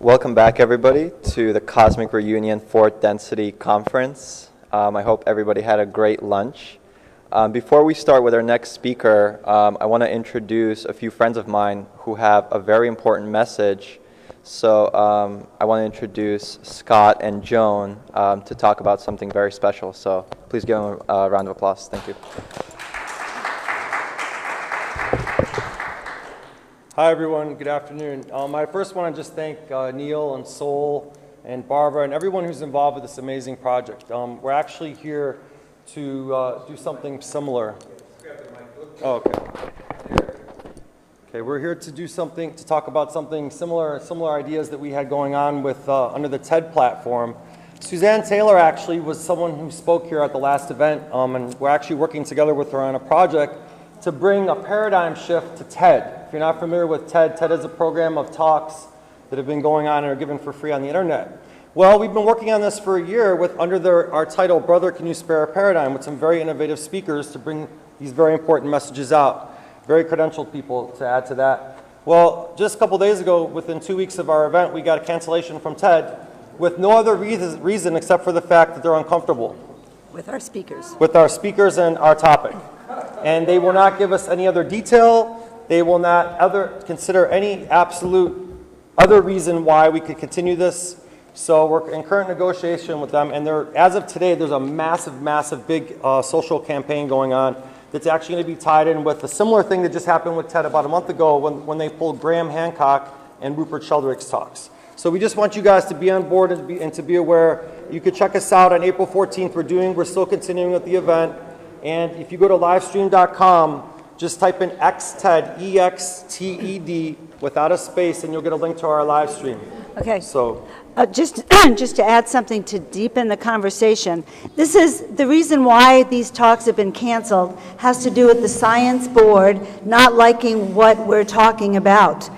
Welcome back, everybody, to the Cosmic Reunion 4th Density Conference. I hope everybody had a great lunch. Before we start with our next speaker, I want to introduce a few friends of mine who have a very important message. So I want to introduce Scott and Joan to talk about something very special. So please give them a round of applause. Thank you. Hi everyone, good afternoon. I first want to just thank Neil and Sol and Barbara and everyone who's involved with this amazing project. We're actually here to do something similar. Oh, okay, we're here to do something, to talk about something similar ideas that we had going on with under the TED platform. Suzanne Taylor actually was someone who spoke here at the last event, and we're actually working together with her on a project to bring a paradigm shift to TED. If you're not familiar with TED, TED is a program of talks that have been going on and are given for free on the internet. Well, we've been working on this for a year with under our title, Brother, Can You Spare a Paradigm, with some very innovative speakers to bring these very important messages out. Very credentialed people to add to that. Well, just a couple days ago, within 2 weeks of our event, we got a cancellation from TED with no other reason except for the fact that they're uncomfortable. With our speakers. With our speakers and our topic. And they will not give us any other detail. They will not consider any absolute other reason why we could continue this. So we're in current negotiation with them. And as of today, there's a massive, big social campaign going on that's actually going to be tied in with a similar thing that just happened with TED about a month ago when they pulled Graham Hancock and Rupert Sheldrake's talks. So we just want you guys to be on board and to be aware. You could check us out on April 14th. We're still continuing with the event. And if you go to livestream.com, just type in XTED, E-X-T-E-D, without a space, and you'll get a link to our live stream. Okay. So, just to add something to deepen the conversation, this is the reason why these talks have been canceled has to do with the science board not liking what we're talking about.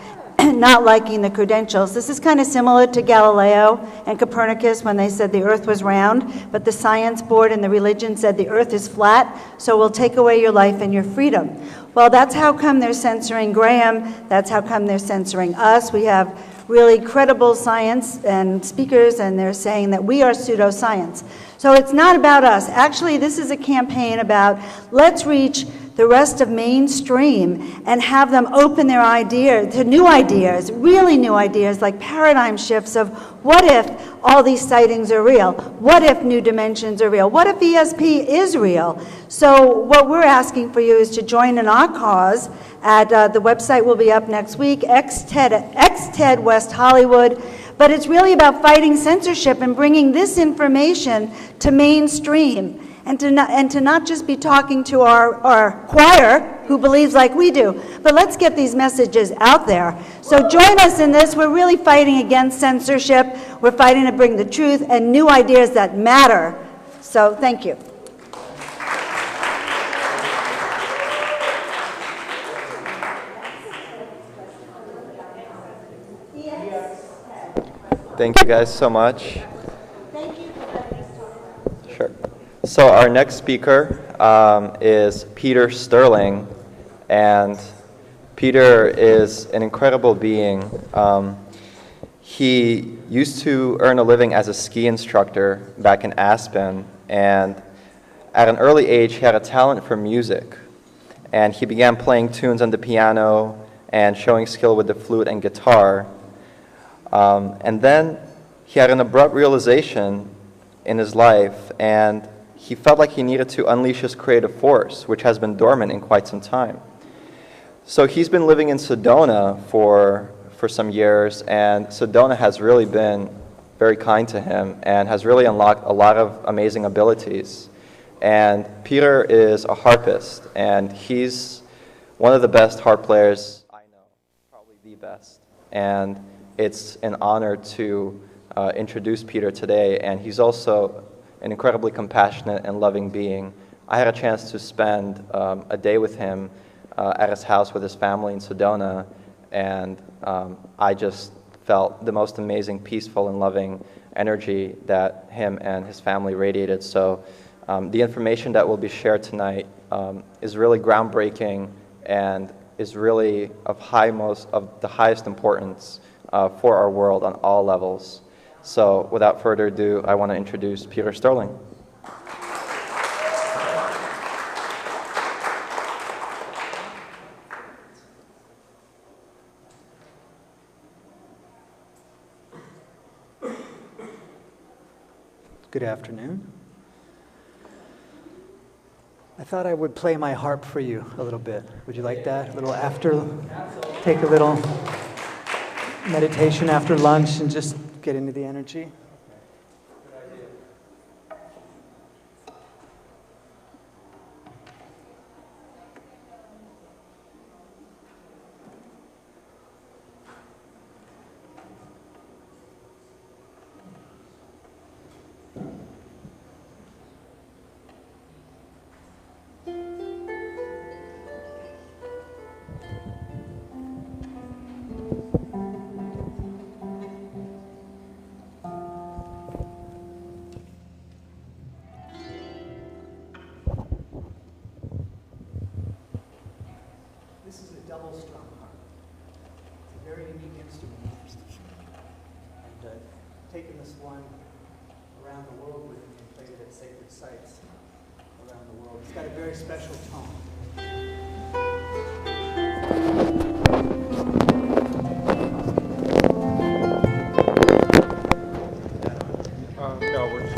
Not liking the credentials. This is kind of similar to Galileo and Copernicus when they said the earth was round, but the science board and the religion said the earth is flat, so we'll take away your life and your freedom. Well, that's how come they're censoring Graham. That's how come they're censoring us. We have really credible science and speakers, and they're saying that we are pseudoscience. So it's not about us. Actually, this is a campaign about let's reach the rest of mainstream and have them open their idea to new ideas, really new ideas like paradigm shifts of what if all these sightings are real? What if new dimensions are real? What if ESP is real? So what we're asking for you is to join in our cause at the website will be up next week, XTED West Hollywood. But it's really about fighting censorship and bringing this information to mainstream. And to not just be talking to our choir who believes like we do, but let's get these messages out there. So join us in this. We're really fighting against censorship. We're fighting to bring the truth and new ideas that matter. So thank you. Thank you guys so much. Thank you for letting us talk. Sure. So our next speaker is Peter Sterling, and Peter is an incredible being. He used to earn a living as a ski instructor back in Aspen, and at an early age he had a talent for music, and he began playing tunes on the piano and showing skill with the flute and guitar. And then he had an abrupt realization in his life, and he felt like he needed to unleash his creative force, which has been dormant in quite some time. So he's been living in Sedona for some years, and Sedona has really been very kind to him and has really unlocked a lot of amazing abilities. And Peter is a harpist, and he's one of the best harp players I know, probably the best. And it's an honor to introduce Peter today, and he's also an incredibly compassionate and loving being. I had a chance to spend a day with him at his house with his family in Sedona, and I just felt the most amazing, peaceful, and loving energy that him and his family radiated. So the information that will be shared tonight is really groundbreaking and is really of the highest importance for our world on all levels. So without further ado, I want to introduce Peter Sterling. Good afternoon. I thought I would play my harp for you a little bit. Would you like that? A little after, take a little meditation after lunch and just get into the energy? This is a double strung harp. It's a very unique instrument. And I've taken this one around the world with me and played it at sacred sites around the world. It's got a very special tone. No, we're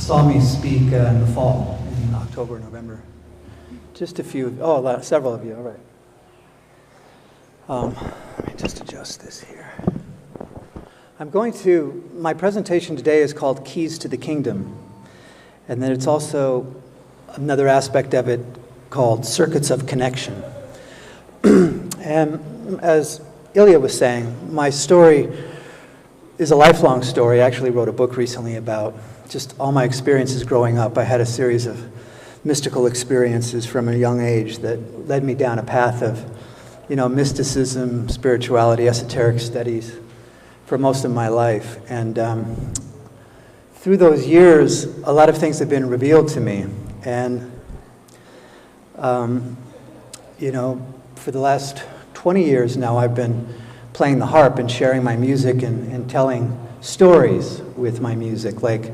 saw me speak in the fall, in October, November. Just a few, several of you, all right. Let me just adjust this here. My presentation today is called Keys to the Kingdom. And then it's also another aspect of it called Circuits of Connection. And as Ilya was saying, my story is a lifelong story. I actually wrote a book recently about just all my experiences growing up. I had a series of mystical experiences from a young age that led me down a path of, mysticism, spirituality, esoteric studies for most of my life. And through those years, a lot of things have been revealed to me. And, for the last 20 years now, I've been playing the harp and sharing my music and telling stories with my music, like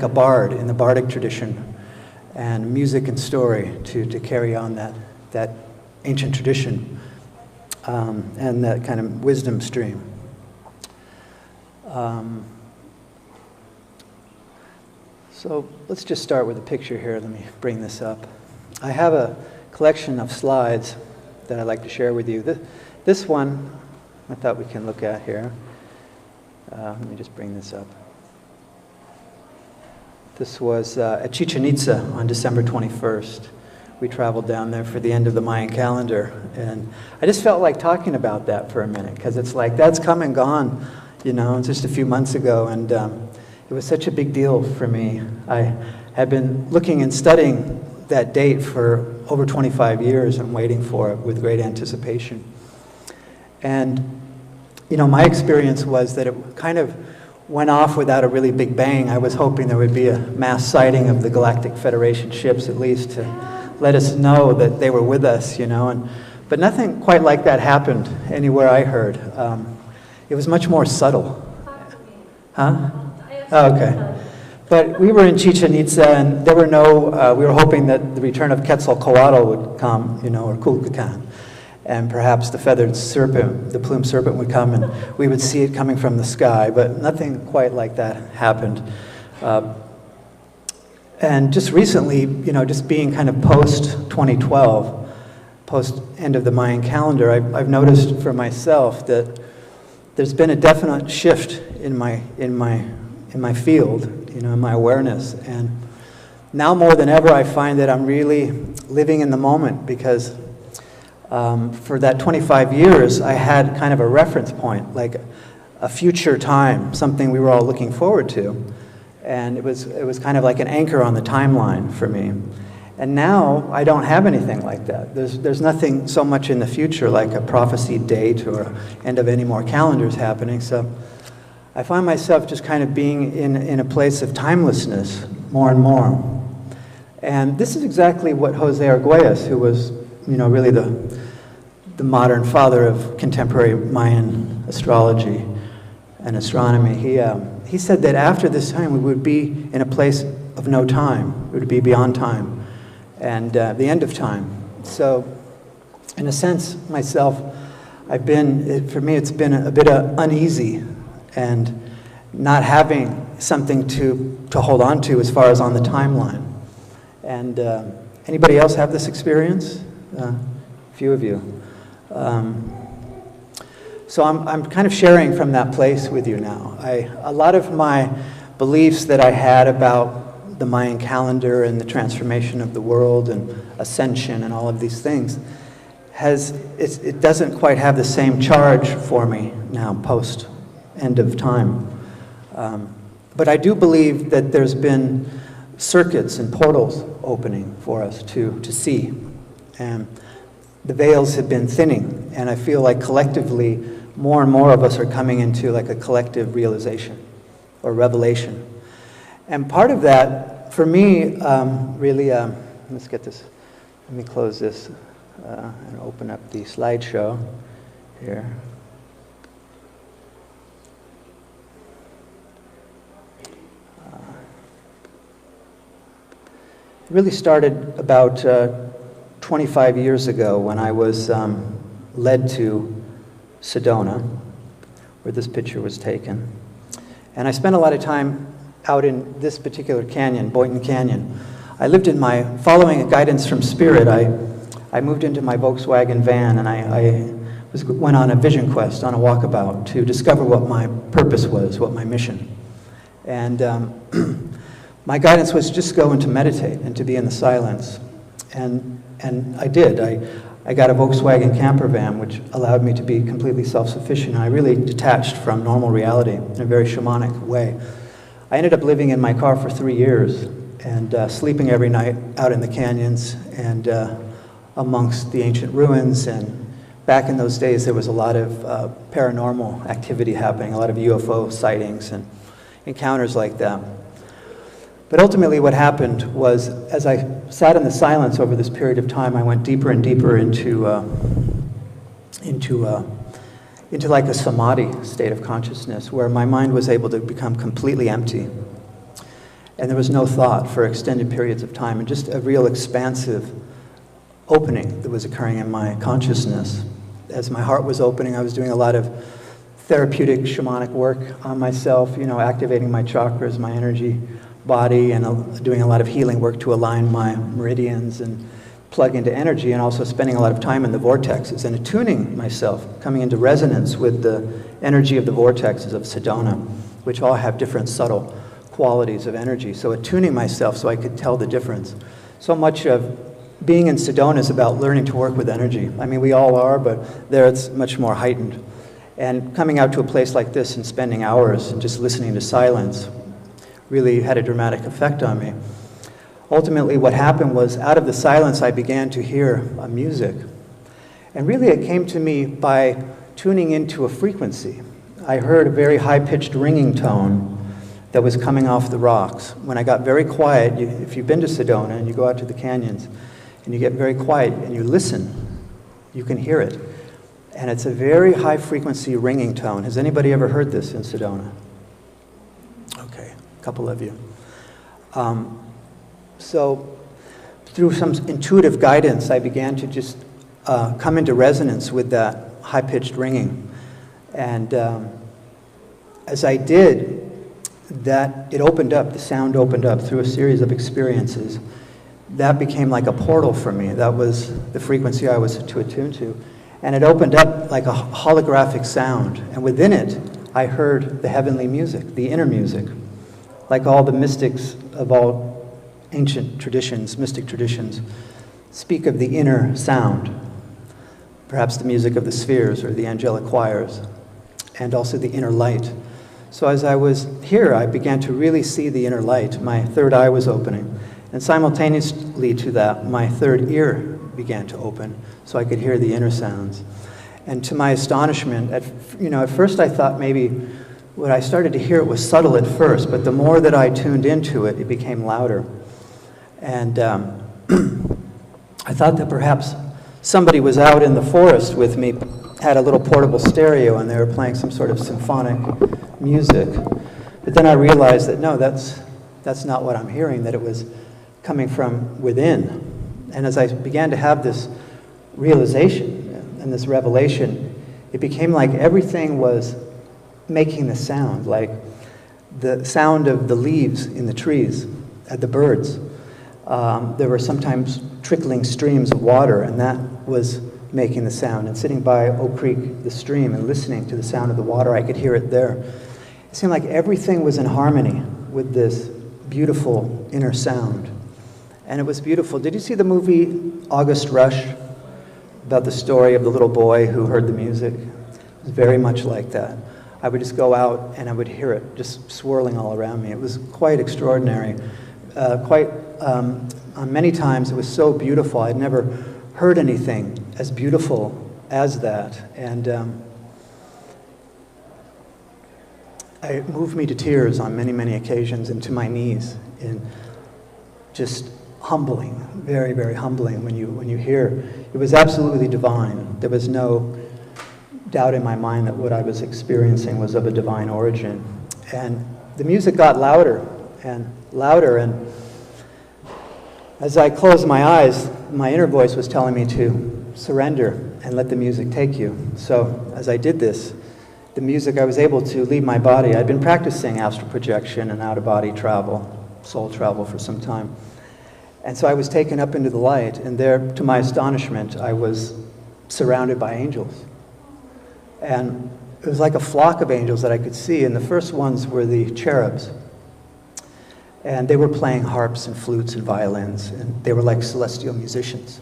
a bard in the bardic tradition, and music and story to carry on that ancient tradition and that kind of wisdom stream. So let's just start with a picture here. Let me bring this up. I have a collection of slides that I'd like to share with you. This one I thought we can look at here. Let me just bring this up. This was at Chichen Itza on December 21st. We traveled down there for the end of the Mayan calendar. And I just felt like talking about that for a minute, because it's like that's come and gone, just a few months ago. And it was such a big deal for me. I had been looking and studying that date for over 25 years and waiting for it with great anticipation. And, my experience was that it kind of went off without a really big bang. I was hoping there would be a mass sighting of the Galactic Federation ships, at least, to let us know that they were with us, but nothing quite like that happened anywhere I heard. It was much more subtle. Huh? Oh, okay. But we were in Chichen Itza, and there were we were hoping that the return of Quetzalcoatl would come, or Kukulkan. And perhaps the feathered serpent, the plumed serpent would come, and we would see it coming from the sky. But nothing quite like that happened. And just recently, just being kind of post-2012, post-end of the Mayan calendar, I've noticed for myself that there's been a definite shift in my field, in my awareness. And now more than ever, I find that I'm really living in the moment, because for that 25 years, I had kind of a reference point, like a future time, something we were all looking forward to. And it was kind of like an anchor on the timeline for me. And now I don't have anything like that. There's nothing so much in the future like a prophesied date or end of any more calendars happening. So I find myself just kind of being in a place of timelessness more and more. And this is exactly what Jose Argüelles, who was, really the modern father of contemporary Mayan astrology and astronomy, he said that after this time we would be in a place of no time. It would be beyond time and the end of time. So in a sense, myself, for me it's been a bit uneasy and not having something to hold on to as far as on the timeline. And anybody else have this experience? A few of you. So I'm kind of sharing from that place with you now. A lot of my beliefs that I had about the Mayan calendar and the transformation of the world and ascension and all of these things, it doesn't quite have the same charge for me now, post end of time. But I do believe that there's been circuits and portals opening for us to see. And the veils have been thinning, and I feel like collectively more and more of us are coming into like a collective realization or revelation. And part of that, for me, really, let's get this, let me close this and open up the slideshow here. It really started about 25 years ago when I was led to Sedona, where this picture was taken. And I spent a lot of time out in this particular canyon, Boynton Canyon. I lived in following a guidance from Spirit, I moved into my Volkswagen van and I went on a vision quest, on a walkabout, to discover what my purpose was, what my mission. And my guidance was just go and to meditate and to be in the silence. And I did. I got a Volkswagen camper van, which allowed me to be completely self-sufficient. I really detached from normal reality in a very shamanic way. I ended up living in my car for 3 years and sleeping every night out in the canyons and amongst the ancient ruins. And back in those days, there was a lot of paranormal activity happening, a lot of UFO sightings and encounters like that. But ultimately what happened was, as I sat in the silence over this period of time, I went deeper and deeper into like a samadhi state of consciousness, where my mind was able to become completely empty. And there was no thought for extended periods of time, and just a real expansive opening that was occurring in my consciousness. As my heart was opening, I was doing a lot of therapeutic shamanic work on myself, activating my chakras, my energy body, and doing a lot of healing work to align my meridians and plug into energy, and also spending a lot of time in the vortexes and attuning myself, coming into resonance with the energy of the vortexes of Sedona, which all have different subtle qualities of energy. So attuning myself so I could tell the difference. So much of being in Sedona is about learning to work with energy. I mean, we all are, but there it's much more heightened. And coming out to a place like this and spending hours and just listening to silence really had a dramatic effect on me. Ultimately, what happened was, out of the silence, I began to hear music. And really, it came to me by tuning into a frequency. I heard a very high-pitched ringing tone that was coming off the rocks. When I got very quiet, if you've been to Sedona and you go out to the canyons, and you get very quiet and you listen, you can hear it. And it's a very high-frequency ringing tone. Has anybody ever heard this in Sedona? Okay, a couple of you. So through some intuitive guidance, I began to just come into resonance with that high-pitched ringing. And as I did, it opened up, the sound opened up through a series of experiences. That became like a portal for me. That was the frequency I was to attune to. And it opened up like a holographic sound. And within it, I heard the heavenly music, the inner music. Like all the mystics of all ancient traditions, mystic traditions, speak of the inner sound. Perhaps the music of the spheres or the angelic choirs. And also the inner light. So as I was here, I began to really see the inner light. My third eye was opening. And simultaneously to that, my third ear began to open, so I could hear the inner sounds. And to my astonishment, at first I thought maybe when I started to hear it was subtle at first, but the more that I tuned into it, it became louder. And I thought that perhaps somebody was out in the forest with me, had a little portable stereo, and they were playing some sort of symphonic music. But then I realized that no, that's not what I'm hearing, that it was coming from within. And as I began to have this realization and this revelation, it became like everything was making the sound, like the sound of the leaves in the trees, the birds. There were sometimes trickling streams of water, and that was making the sound. And sitting by Oak Creek, the stream, and listening to the sound of the water, I could hear it there. It seemed like everything was in harmony with this beautiful inner sound. And it was beautiful. Did you see the movie August Rush? About the story of the little boy who heard the music? It was very much like that. I would just go out and I would hear it just swirling all around me. It was quite extraordinary. Many times it was so beautiful. I'd never heard anything as beautiful as that. And it moved me to tears on many, many occasions, and to my knees, in just humbling, very, very humbling when you hear. It was absolutely divine. There was no doubt in my mind that what I was experiencing was of a divine origin. And the music got louder and louder, and as I closed my eyes, my inner voice was telling me to surrender and let the music take you. So as I did this, the music, I was able to leave my body. I'd been practicing astral projection and out-of-body travel, soul travel for some time. And so I was taken up into the light, and there, to my astonishment, I was surrounded by angels. And it was like a flock of angels that I could see, and the first ones were the cherubs. And they were playing harps and flutes and violins, and they were like celestial musicians.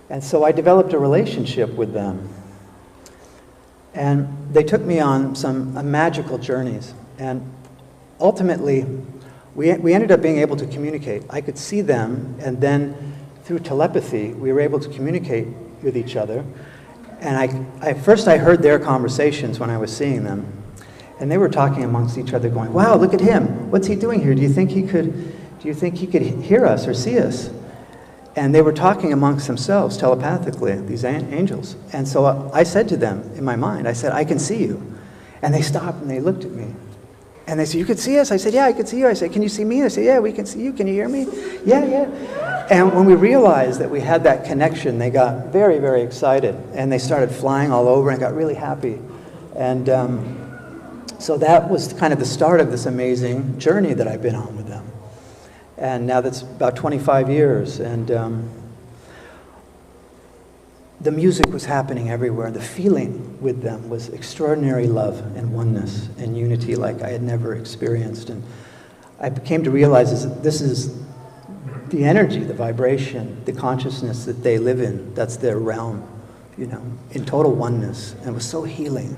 And so I developed a relationship with them. And they took me on some magical journeys. And ultimately, we ended up being able to communicate. I could see them, and then through telepathy, we were able to communicate with each other. And first I heard their conversations when I was seeing them. And they were talking amongst each other going, wow, look at him. What's he doing here? Do you think he could hear us or see us? And they were talking amongst themselves telepathically, these angels. And so I said to them in my mind, I said, I can see you. And they stopped and they looked at me. And they said, you can see us? I said, yeah, I can see you. I said, can you see me? They said, yeah, we can see you. Can you hear me? Yeah, yeah. And when we realized that we had that connection, they got very, very excited. And they started flying all over and got really happy. And so that was kind of the start of this amazing journey that I've been on with them. And now that's about 25 years. And the music was happening everywhere. The feeling with them was extraordinary love and oneness and unity like I had never experienced. And I came to realize this is the energy, the vibration, the consciousness that they live in. That's their realm, you know, in total oneness. And it was so healing,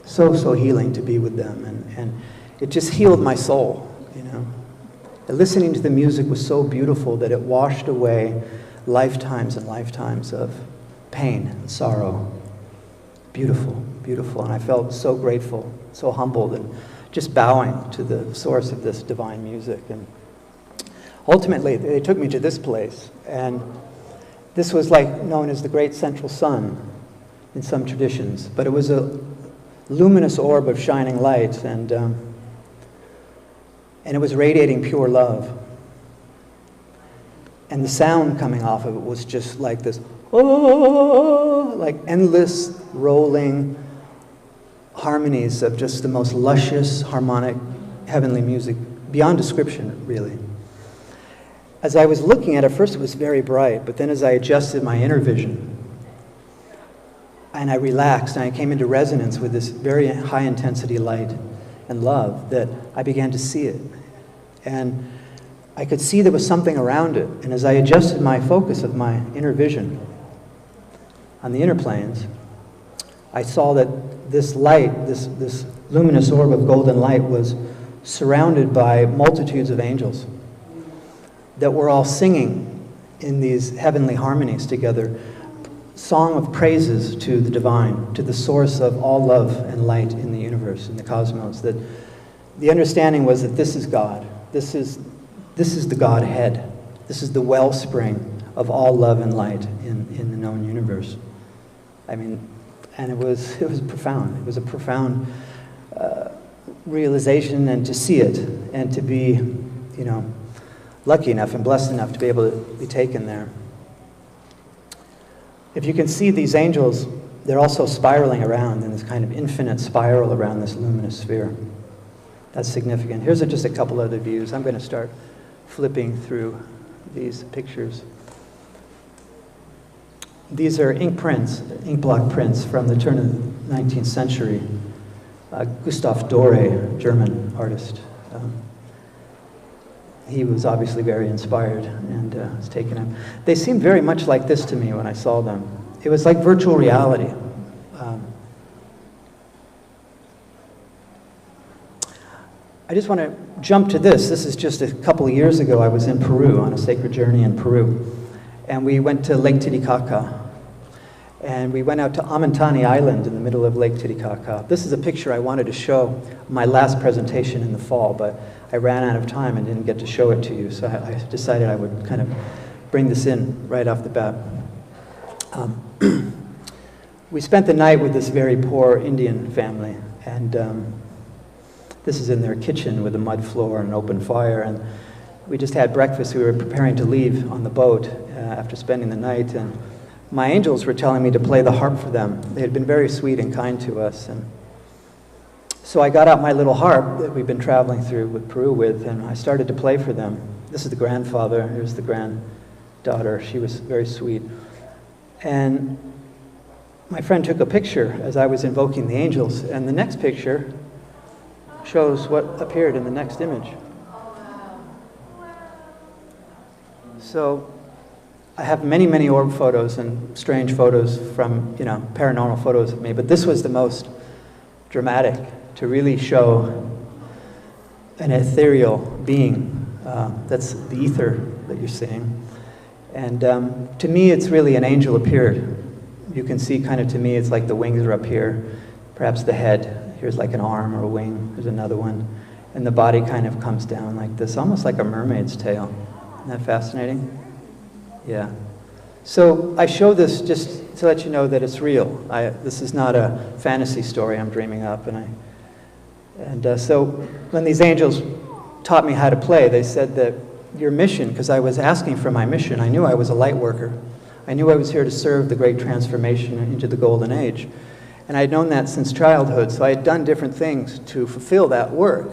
so healing to be with them. And it just healed my soul, you know. And listening to the music was so beautiful that it washed away lifetimes and lifetimes of pain and sorrow. Beautiful, beautiful. And I felt so grateful, so humbled, and just bowing to the source of this divine music. And ultimately, they took me to this place. And this was like known as the Great Central Sun in some traditions. But it was a luminous orb of shining light. And it was radiating pure love. And the sound coming off of it was just like this, oh, like endless rolling harmonies of just the most luscious, harmonic, heavenly music, beyond description, really. As I was looking at it, first it was very bright, but then as I adjusted my inner vision, and I relaxed, and I came into resonance with this very high-intensity light and love, that I began to see it. And I could see there was something around it. And as I adjusted my focus of my inner vision on the inner planes, I saw that this light, this luminous orb of golden light, was surrounded by multitudes of angels that were all singing in these heavenly harmonies together, song of praises to the divine, to the source of all love and light in the universe, in the cosmos. That the understanding was that this is God. This is the Godhead. This is the wellspring of all love and light in the known universe. I mean, and it was profound. It was a profound realization, and to see it, and to be, you know, lucky enough and blessed enough to be able to be taken there. If you can see these angels, they're also spiraling around in this kind of infinite spiral around this luminous sphere. That's significant. Here's just a couple other views. I'm going to start flipping through these pictures. These are ink block prints from the turn of the 19th century. Gustav Doré, German artist. He was obviously very inspired and was taken up. They seemed very much like this to me when I saw them. It was like virtual reality. I just want to jump to this. This is just a couple of years ago. I was in Peru on a sacred journey in Peru. And we went to Lake Titicaca. And we went out to Amintani Island in the middle of Lake Titicaca. This is a picture I wanted to show my last presentation in the fall, but I ran out of time and didn't get to show it to you. So I decided I would kind of bring this in right off the bat. We spent the night with this very poor Indian family. And this is in their kitchen with a mud floor and an open fire. And we just had breakfast. We were preparing to leave on the boat after spending the night. And my angels were telling me to play the harp for them. They had been very sweet and kind to us. And So I got out my little harp that we've been traveling through with Peru with, and I started to play for them. This is the grandfather, here's the granddaughter. She was very sweet. And my friend took a picture as I was invoking the angels, and the next picture shows what appeared in the next image. So I have many, many orb photos and strange photos from, paranormal photos of me, but this was the most dramatic, to really show an ethereal being. That's the ether that you're seeing. And to me, it's really an angel appeared. You can see kind of, to me, it's like the wings are up here, perhaps the head. Here's like an arm or a wing. There's another one. And the body kind of comes down like this, almost like a mermaid's tail. Isn't that fascinating? Yeah. So I show this just to let you know that it's real. This is not a fantasy story I'm dreaming up. So when these angels taught me how to play, they said that your mission, because I was asking for my mission, I knew I was a light worker. I knew I was here to serve the great transformation into the golden age. And I'd known that since childhood, so I had done different things to fulfill that work.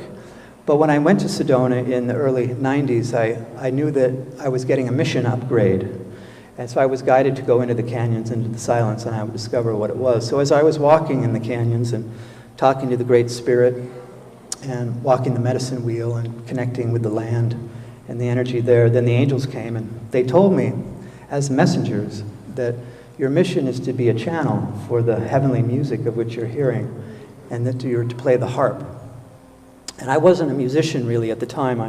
But when I went to Sedona in the early 90s, I knew that I was getting a mission upgrade. And so I was guided to go into the canyons, into the silence, and I would discover what it was. So as I was walking in the canyons and talking to the Great Spirit and walking the medicine wheel and connecting with the land and the energy there, then the angels came and they told me as messengers that your mission is to be a channel for the heavenly music of which you're hearing, and that you're to play the harp. And I wasn't a musician really at the time.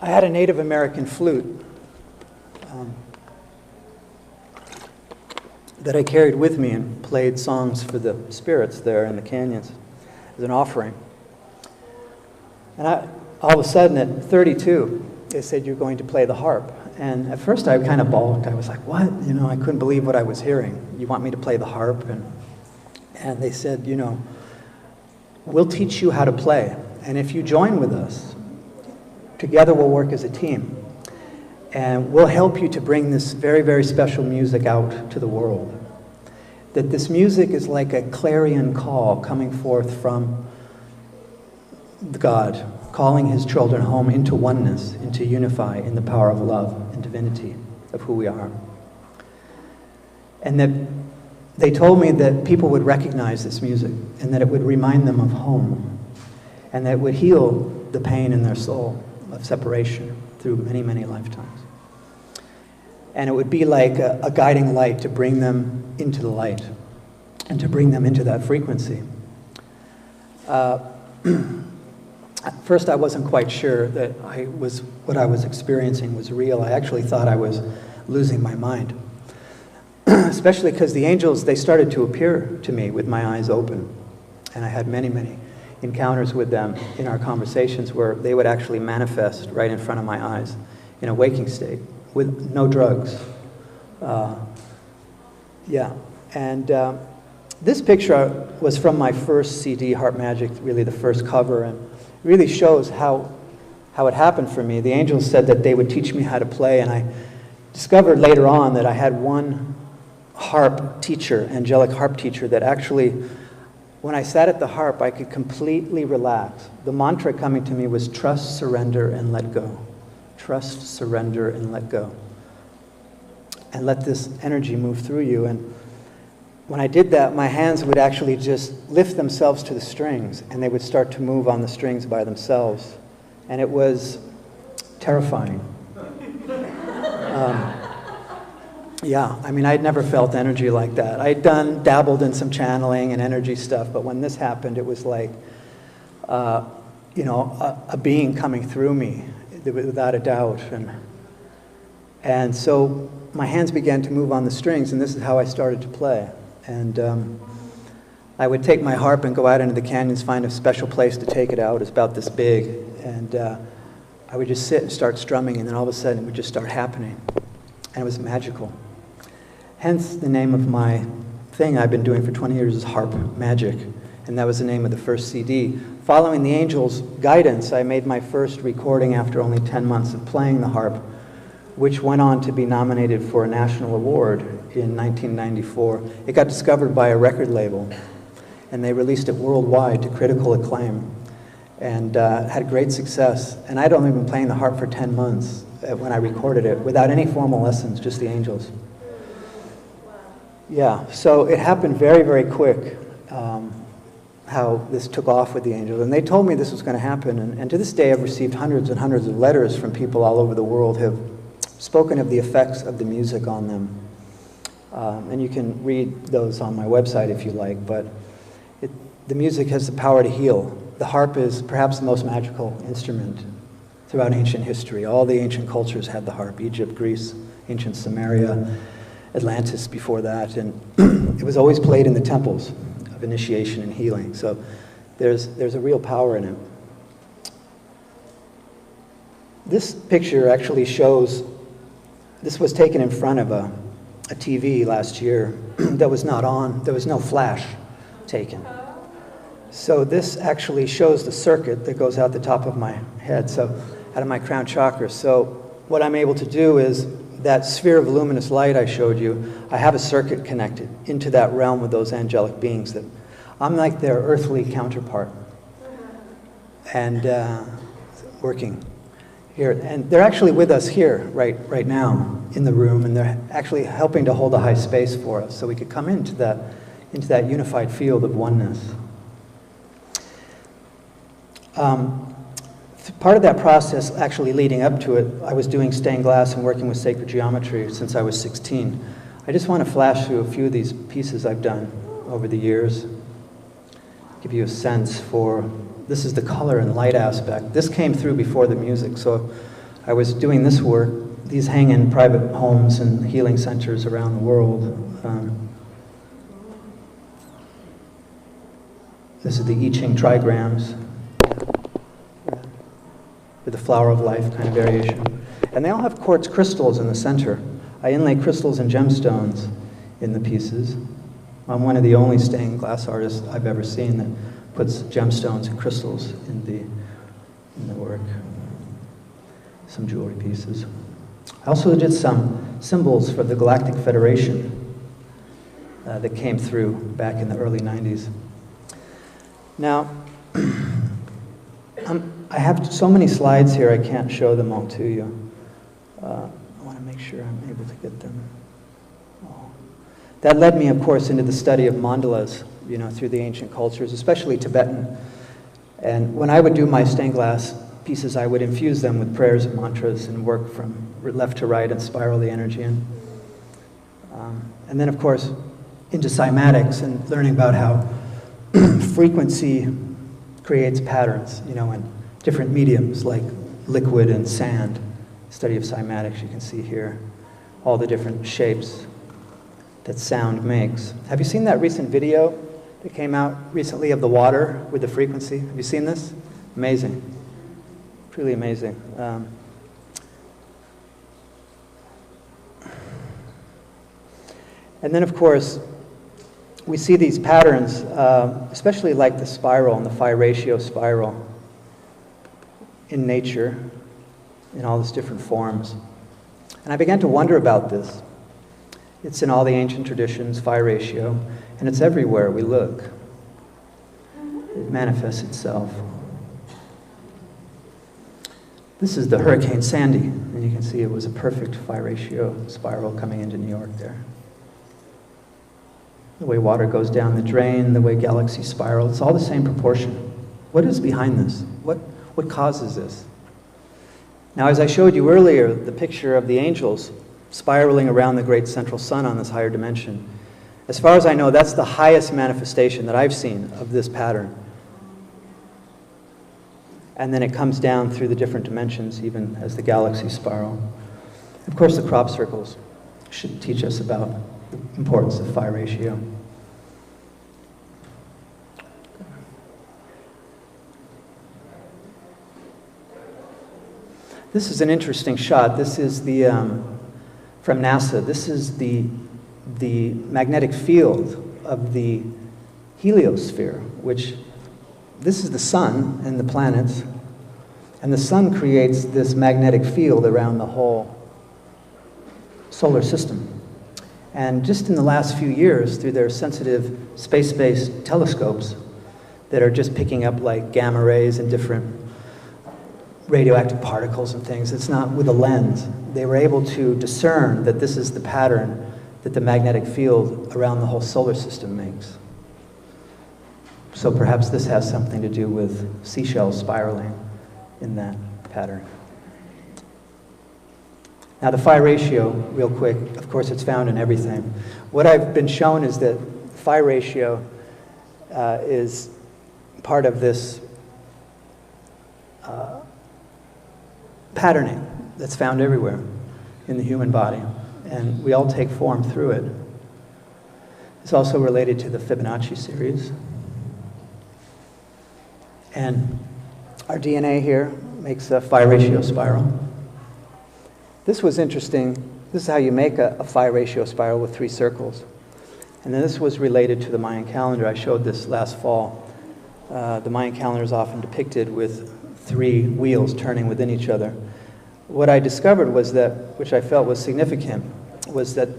I had a Native American flute that I carried with me and played songs for the spirits there in the canyons as an offering. And all of a sudden at 32, they said, you're going to play the harp. And at first I kind of balked. I was like, what? I couldn't believe what I was hearing. You want me to play the harp? And they said, we'll teach you how to play. And if you join with us, together we'll work as a team. And we'll help you to bring this very, very special music out to the world. That this music is like a clarion call coming forth from God, calling his children home into oneness, into unify in the power of love and divinity of who we are. And that they told me that people would recognize this music and that it would remind them of home and that it would heal the pain in their soul of separation through many, many lifetimes. And it would be like a guiding light to bring them into the light and to bring them into that frequency. At first, I wasn't quite sure that what I was experiencing was real. I actually thought I was losing my mind. Especially because the angels, they started to appear to me with my eyes open. And I had many, many encounters with them in our conversations where they would actually manifest right in front of my eyes in a waking state with no drugs. And this picture was from my first CD, Heart Magic, really the first cover, and really shows how it happened for me. The angels said that they would teach me how to play, and I discovered later on that I had one harp teacher, angelic harp teacher, that actually, when I sat at the harp, I could completely relax. The mantra coming to me was trust, surrender, and let go. Trust, surrender, and let go. And let this energy move through you. And when I did that, my hands would actually just lift themselves to the strings, and they would start to move on the strings by themselves. And it was terrifying. I'd never felt energy like that. I'd dabbled in some channeling and energy stuff, but when this happened, it was like, a being coming through me, without a doubt. And so my hands began to move on the strings, and this is how I started to play. And I would take my harp and go out into the canyons, find a special place to take it out. It's about this big. And I would just sit and start strumming, and then all of a sudden it would just start happening. And it was magical. Hence the name of my thing I've been doing for 20 years is Harp Magic. And that was the name of the first CD. Following the angels' guidance, I made my first recording after only 10 months of playing the harp, which went on to be nominated for a national award in 1994. It got discovered by a record label. and they released it worldwide to critical acclaim, and had great success. And I'd only been playing the harp for 10 months when I recorded it, without any formal lessons, just the angels. Yeah, so it happened very, very quick, how this took off with the angels. And they told me this was going to happen, and to this day I've received hundreds and hundreds of letters from people all over the world who have spoken of the effects of the music on them. And you can read those on my website if you like, but the music has the power to heal. The harp is perhaps the most magical instrument throughout ancient history. All the ancient cultures had the harp: Egypt, Greece, ancient Samaria, Atlantis before that, and it was always played in the temples of initiation and healing. So there's a real power in it. This picture actually shows, this was taken in front of a TV last year that was not on, there was no flash taken. So this actually shows the circuit that goes out the top of my head, so out of my crown chakra. So what I'm able to do is, that sphere of luminous light I showed you, I have a circuit connected into that realm with those angelic beings that I'm like their earthly counterpart, and working here. And they're actually with us here right now in the room, and they're actually helping to hold a high space for us so we could come into that unified field of oneness. Part of that process, actually leading up to it, I was doing stained glass and working with sacred geometry since I was 16. I just want to flash through a few of these pieces I've done over the years, give you a sense for, this is the color and light aspect. This came through before the music, so I was doing this work. These hang in private homes and healing centers around the world. This is the I Ching trigrams, with the flower of life kind of variation. And they all have quartz crystals in the center. I inlay crystals and gemstones in the pieces. I'm one of the only stained glass artists I've ever seen that puts gemstones and crystals in the work. Some jewelry pieces. I also did some symbols for the Galactic Federation that came through back in the early 90s. Now, I have so many slides here, I can't show them all to you. I want to make sure I'm able to get them all. That led me, of course, into the study of mandalas, through the ancient cultures, especially Tibetan. And when I would do my stained glass pieces, I would infuse them with prayers and mantras and work from left to right and spiral the energy in. And then, of course, into cymatics and learning about how frequency creates patterns, in different mediums like liquid and sand. Study of cymatics, you can see here all the different shapes that sound makes. Have you seen that recent video that came out recently of the water with the frequency? Have you seen this? Amazing. Truly amazing. And then, of course, we see these patterns, especially like the spiral and the phi ratio spiral in nature, in all these different forms. And I began to wonder about this. It's in all the ancient traditions, phi ratio, and it's everywhere we look. It manifests itself. This is the Hurricane Sandy, and you can see it was a perfect phi ratio spiral coming into New York there. The way water goes down the drain, the way galaxies spiral, it's all the same proportion. What is behind this? What causes this? Now, as I showed you earlier, the picture of the angels spiraling around the great central sun on this higher dimension, as far as I know, that's the highest manifestation that I've seen of this pattern. And then it comes down through the different dimensions, even as the galaxies spiral. Of course, the crop circles should teach us about the importance of phi ratio. This is an interesting shot. This is the from NASA. This is the magnetic field of the heliosphere, which this is the sun and the planets, and the sun creates this magnetic field around the whole solar system. And just in the last few years, through their sensitive space-based telescopes that are just picking up like gamma rays and different radioactive particles and things, it's not with a lens, they were able to discern that this is the pattern that the magnetic field around the whole solar system makes. So perhaps this has something to do with seashells spiraling in that pattern. Now the phi ratio, real quick, of course it's found in everything. What I've been shown is that phi ratio is part of this patterning that's found everywhere in the human body, and we all take form through it. It's also related to the Fibonacci series. And our DNA here makes a phi ratio spiral. This was interesting. This is how you make a phi ratio spiral with 3 circles. And then this was related to the Mayan calendar. I showed this last fall. The Mayan calendar is often depicted with 3 wheels turning within each other. What I discovered was that, which I felt was significant, was that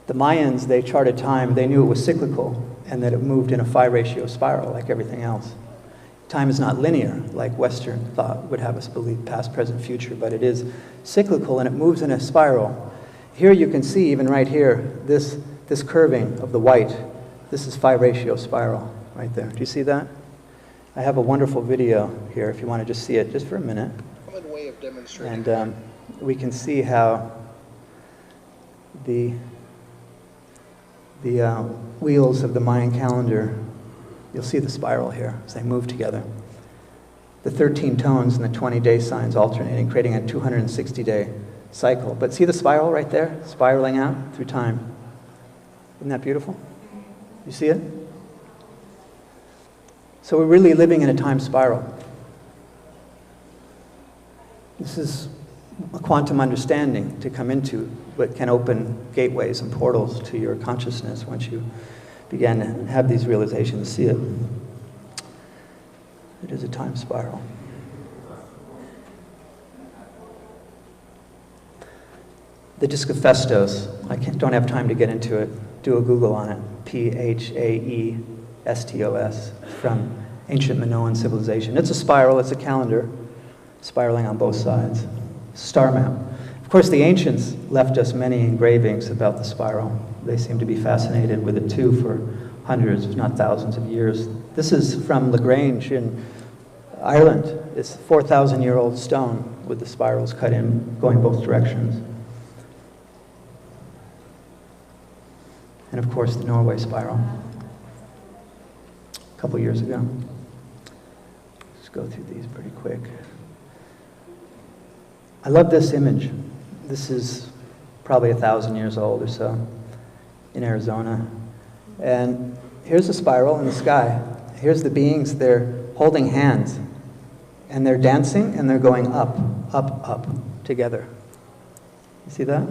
the Mayans, they charted time, they knew it was cyclical, and that it moved in a phi ratio spiral like everything else. Time is not linear, like Western thought would have us believe, past, present, future, but it is cyclical and it moves in a spiral. Here you can see, even right here, this curving of the white. This is phi ratio spiral right there. Do you see that? I have a wonderful video here if you want to just see it just for a minute. Way of demonstrating. And we can see how the wheels of the Mayan calendar, you'll see the spiral here as they move together. The 13 tones and the 20-day signs alternating, creating a 260-day cycle. But see the spiral right there, spiraling out through time? Isn't that beautiful? You see it? So we're really living in a time spiral. This is a quantum understanding to come into, but can open gateways and portals to your consciousness once you begin to have these realizations, see it. It is a time spiral. The disc of Phestos, don't have time to get into it. Do a Google on it. P-H-A-E-S-T-O-S, from ancient Minoan civilization. It's a spiral, it's a calendar, spiraling on both sides. Star map. Of course, the ancients left us many engravings about the spiral. They seem to be fascinated with it too for hundreds, if not thousands of years. This is from Lagrange in Ireland. It's a 4,000-year-old stone with the spirals cut in, going both directions. And of course, the Norway spiral, a couple years ago. Let's go through these pretty quick. I love this image. This is probably 1,000 years old or so in Arizona. And here's a spiral in the sky. Here's the beings, they're holding hands. And they're dancing and they're going up, up, up together. You see that?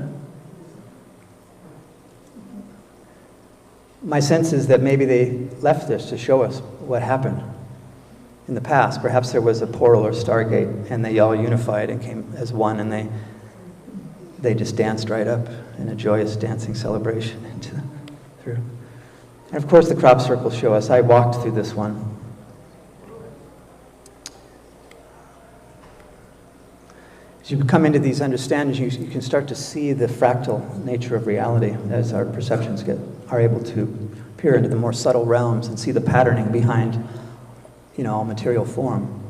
My sense is that maybe they left this to show us what happened in the past. Perhaps there was a portal or stargate and they all unified and came as one, and they just danced right up in a joyous dancing celebration through. And of course the crop circles show us. I walked through this one. As you come into these understandings, you can start to see the fractal nature of reality as our perceptions are able to peer into the more subtle realms and see the patterning behind, all material form.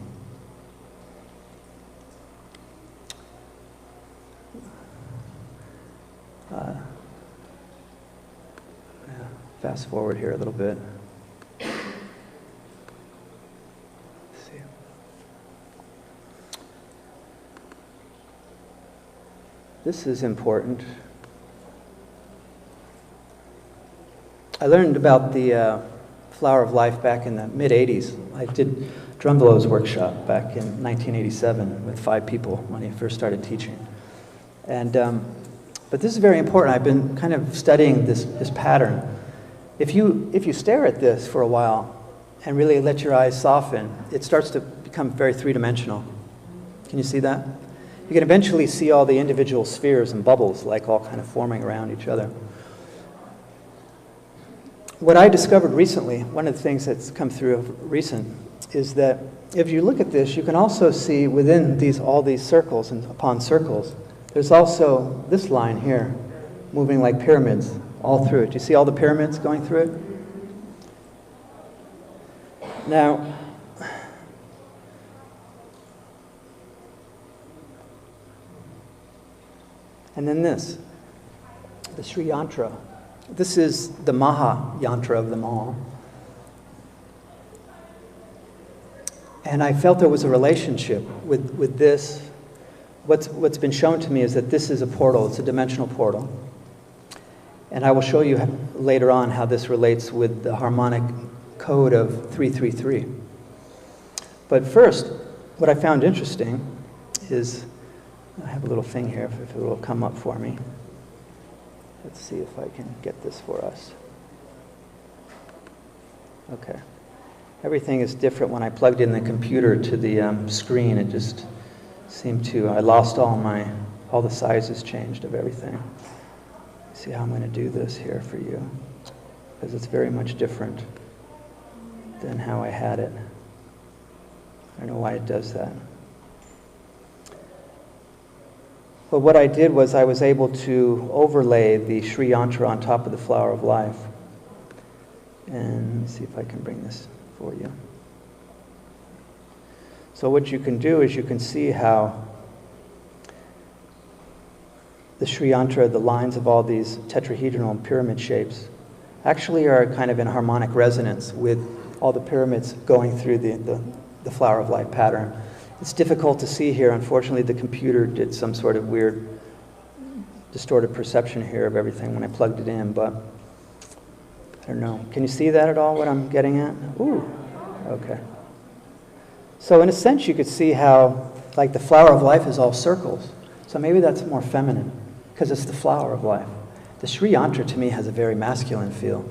Fast forward here a little bit. Let's see. This is important. I learned about the Flower of Life back in the mid-'80s. I did Drumbelo's workshop back in 1987 with 5 people when he first started teaching. And but this is very important. I've been kind of studying this pattern. If you stare at this for a while and really let your eyes soften, it starts to become very three-dimensional. Can you see that? You can eventually see all the individual spheres and bubbles like all kind of forming around each other. what I discovered recently, one of the things that's come through recent, is that if you look at this, you can also see within all these circles and upon circles, there's also this line here moving like pyramids all through it. Do you see all the pyramids going through it? Now, and then this, the Sri Yantra. This is the Maha Yantra of them all. And I felt there was a relationship with this. What's been shown to me is that this is a portal, it's a dimensional portal. And I will show you later on how this relates with the harmonic code of 333. But first, what I found interesting is, I have a little thing here, if it will come up for me. Let's see if I can get this for us. Okay. Everything is different when I plugged in the computer to the screen. It just seemed to, I lost all the sizes changed of everything. See how I'm going to do this here for you, because it's very much different than how I had it. I don't know why it does that. But what I did was I was able to overlay the Sri Yantra on top of the flower of life. And let me see if I can bring this for you. So what you can do is you can see how the Sri Yantra, the lines of all these tetrahedral and pyramid shapes, actually are kind of in harmonic resonance with all the pyramids going through the flower of life pattern. It's difficult to see here. Unfortunately, the computer did some sort of weird distorted perception here of everything when I plugged it in, but I don't know. Can you see that at all, what I'm getting at? Ooh, okay. So in a sense, you could see how, like, the flower of life is all circles. So maybe that's more feminine, because it's the flower of life. The Sri Yantra, to me, has a very masculine feel.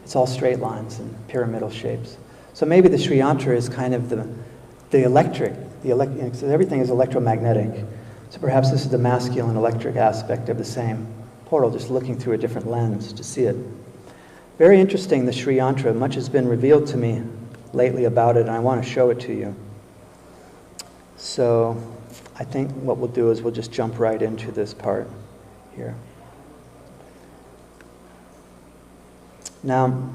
It's all straight lines and pyramidal shapes. So maybe the Sri Yantra is kind of the electric, so everything is electromagnetic. So perhaps this is the masculine electric aspect of the same portal, just looking through a different lens to see it. Very interesting, the Sri Yantra. Much has been revealed to me lately about it, and I want to show it to you. So I think what we'll do is we'll just jump right into this part here. Now,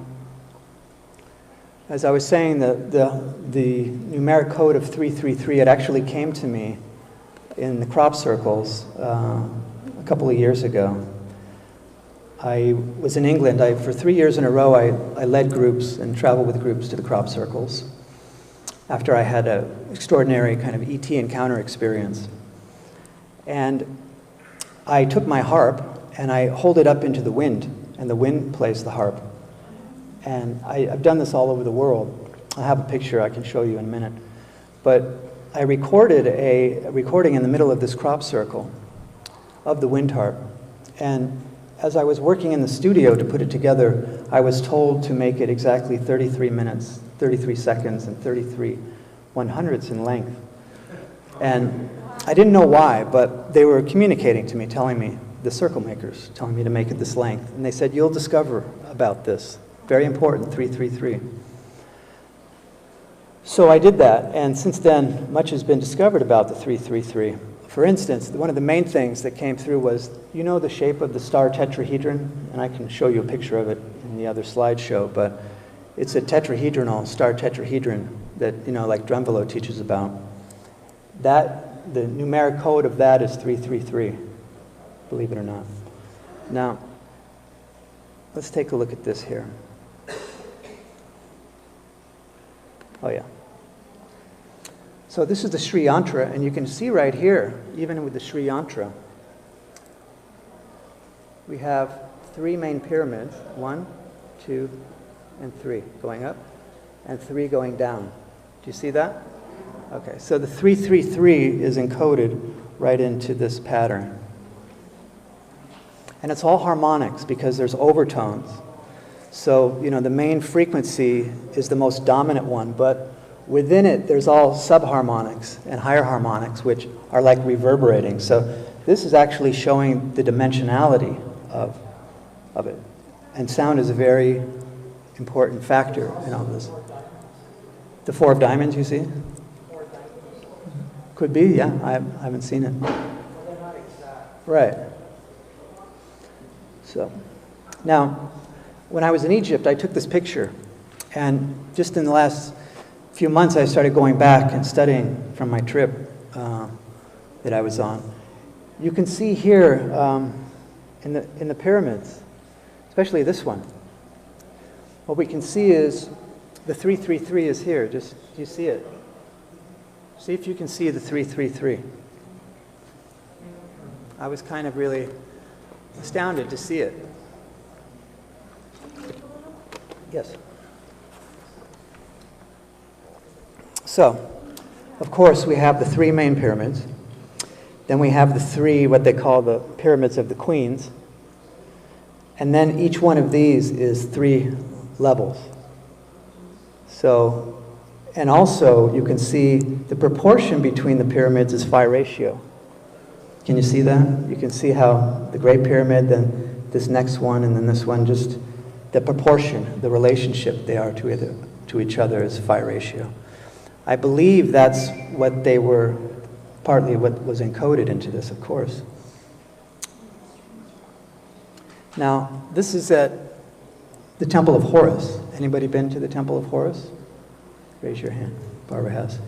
as I was saying, the numeric code of 333, it actually came to me in the crop circles a couple of years ago. I was in England. For 3 years in a row, I led groups and traveled with groups to the crop circles after I had an extraordinary kind of ET encounter experience. And I took my harp and I hold it up into the wind, and the wind plays the harp. And I've done this all over the world. I have a picture I can show you in a minute. But I recorded a recording in the middle of this crop circle of the wind harp. And as I was working in the studio to put it together, I was told to make it exactly 33 minutes, 33 seconds, and 33 100ths in length. And I didn't know why, but they were communicating to me, telling me, the circle makers, telling me to make it this length. And they said, you'll discover about this. Very important, 333. So I did that, and since then, much has been discovered about the 333. For instance, one of the main things that came through was, you know the shape of the star tetrahedron? And I can show you a picture of it in the other slideshow, but it's a tetrahedronal, star tetrahedron that, like Drunvalo teaches about. That, the numeric code of that is 333, believe it or not. Now, let's take a look at this here. Oh, yeah. So this is the Sri Yantra, and you can see right here, even with the Sri Yantra, we have 3 main pyramids, 1, 2, and 3 going up, and 3 going down. Do you see that? Okay, so the 333 is encoded right into this pattern. And it's all harmonics because there's overtones. So, the main frequency is the most dominant one, but within it, there's all subharmonics and higher harmonics, which are like reverberating. So this is actually showing the dimensionality of it. And sound is a very important factor in all this. The Four of Diamonds, you see? Could be, yeah. I haven't seen it. Right. So, now, when I was in Egypt, I took this picture. And just in the last few months, I started going back and studying from my trip that I was on. You can see here in the pyramids, especially this one, what we can see is the 333 is here. Just, do you see it? See if you can see the 333. I was kind of really astounded to see it. Yes. So, of course, we have the three main pyramids. Then we have the three, what they call the pyramids of the queens. And then each one of these is 3 levels. So, and also you can see the proportion between the pyramids is phi ratio. Can you see that? You can see how the Great Pyramid, then this next one, and then this one, just the proportion, the relationship they are to each other is phi ratio. I believe that's what they were, partly what was encoded into this, of course. Now, this is at the Temple of Horus. Anybody been to the Temple of Horus? Raise your hand. Barbara has.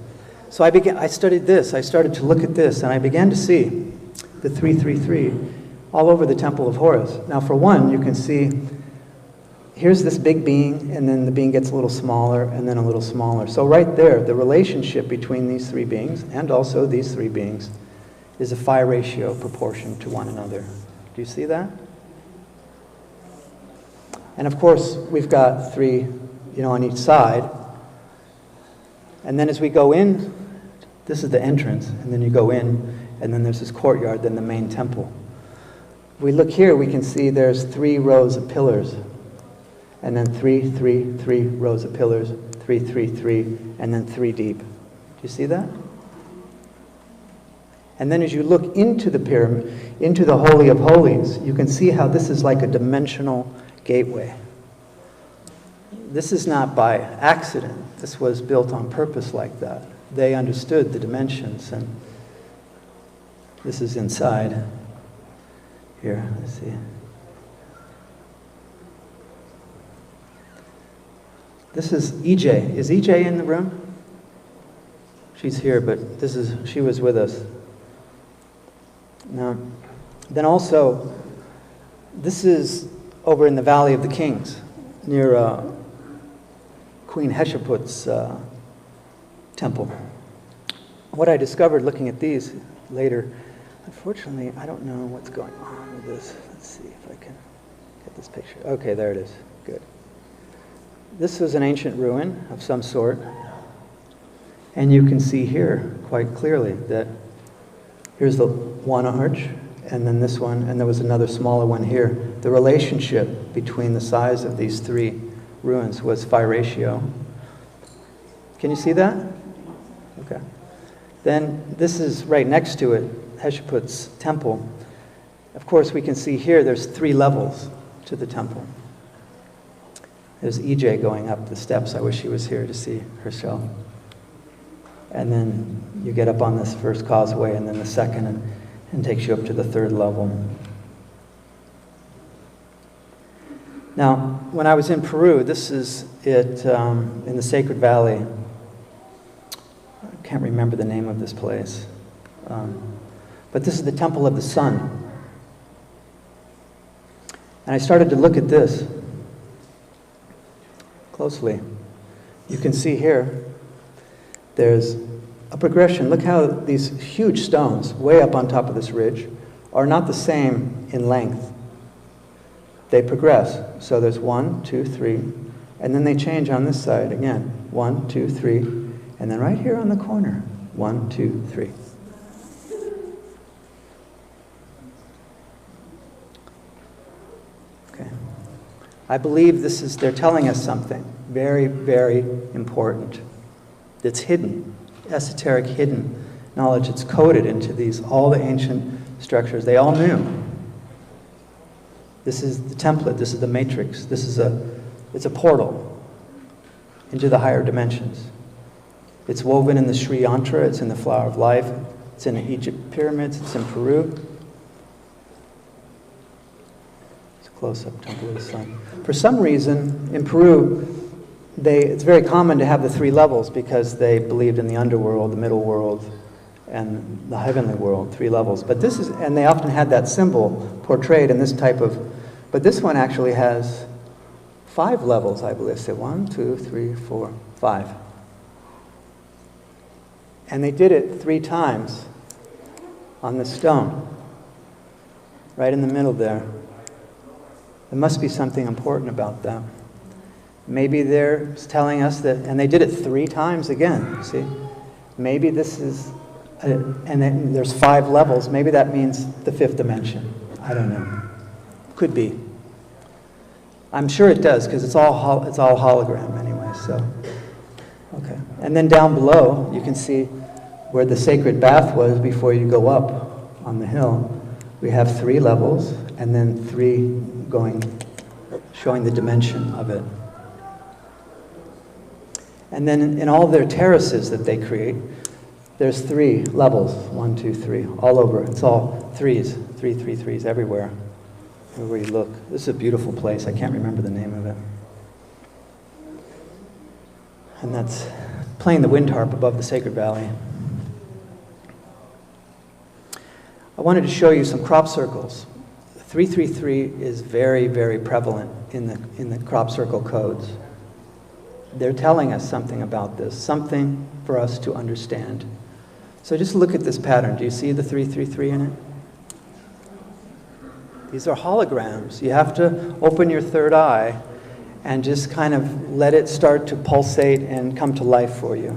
So I studied this. I started to look at this, and I began to see the 333 all over the Temple of Horus. Now, for one, you can see here's this big being, and then the being gets a little smaller, and then a little smaller. So right there, the relationship between these 3 beings, and also these 3 beings, is a phi ratio proportion to one another. Do you see that? And of course, we've got 3, on each side. And then as we go in, this is the entrance, and then you go in, and then there's this courtyard, then the main temple. If we look here, we can see there's 3 rows of pillars, and then 3, 3, 3 rows of pillars, 3, 3, 3, and then 3 deep. Do you see that? And then as you look into the pyramid, into the Holy of Holies, you can see how this is like a dimensional gateway. This is not by accident. This was built on purpose like that. They understood the dimensions, and this is inside. Here, let's see. This is EJ. Is EJ in the room? She's here, but she was with us. Now, then also, this is over in the Valley of the Kings, near Queen Hatshepsut's temple. What I discovered looking at these later, unfortunately, I don't know what's going on with this. Let's see if I can get this picture. Okay, there it is. Good. This was an ancient ruin of some sort, and you can see here quite clearly that here's the one arch, and then this one, and there was another smaller one here. The relationship between the size of these 3 ruins was phi ratio. Can you see that? Okay. Then this is right next to it, Hatshepsut's temple. Of course, we can see here there's 3 levels to the temple. There's EJ going up the steps. I wish he was here to see herself. And then you get up on this first causeway, and then the second, and takes you up to the 3rd level. Now, when I was in Peru, this is it in the Sacred Valley. I can't remember the name of this place. But this is the Temple of the Sun. And I started to look at this closely. You can see here, there's a progression. Look how these huge stones, way up on top of this ridge, are not the same in length. They progress. So there's 1, 2, 3, and then they change on this side again. 1, 2, 3, and then right here on the corner, 1, 2, 3. Okay. I believe they're telling us something very, very important. It's hidden, esoteric hidden knowledge. It's coded into all the ancient structures. They all knew. This is the template. This is the matrix. This is a It's a portal into the higher dimensions. It's woven in the Sri Yantra, it's in the Flower of Life, it's in the Egypt pyramids, it's in Peru. It's a close-up Temple of the Sun. For some reason, in Peru, it's very common to have the three levels because they believed in the underworld, the middle world, and the heavenly world, three levels. But this is, and they often had that symbol portrayed in this type of, but this one actually has 5 levels, I believe. So 1, 2, 3, 4, 5. And they did it 3 times on the stone, right in the middle there. There must be something important about that. Maybe they're telling us that, and they did it 3 times again, see? Maybe this is, and then there's 5 levels. Maybe that means the 5th dimension. I don't know. Could be. I'm sure it does, because it's all hologram anyway, so. Okay. And then down below, you can see where the sacred bath was before you go up on the hill. We have 3 levels, and then 3 going, showing the dimension of it. And then in all their terraces that they create, there's 3 levels, 1, 2, 3, all over. It's all 3s, 3, 3, 3s everywhere. Everywhere you look. This is a beautiful place. I can't remember the name of it. And that's playing the wind harp above the Sacred Valley. I wanted to show you some crop circles. 333 is very, very prevalent in the crop circle codes. They're telling us something about this, something for us to understand. So just look at this pattern. Do you see the 333 in it? These are holograms. You have to open your third eye and just kind of let it start to pulsate and come to life for you.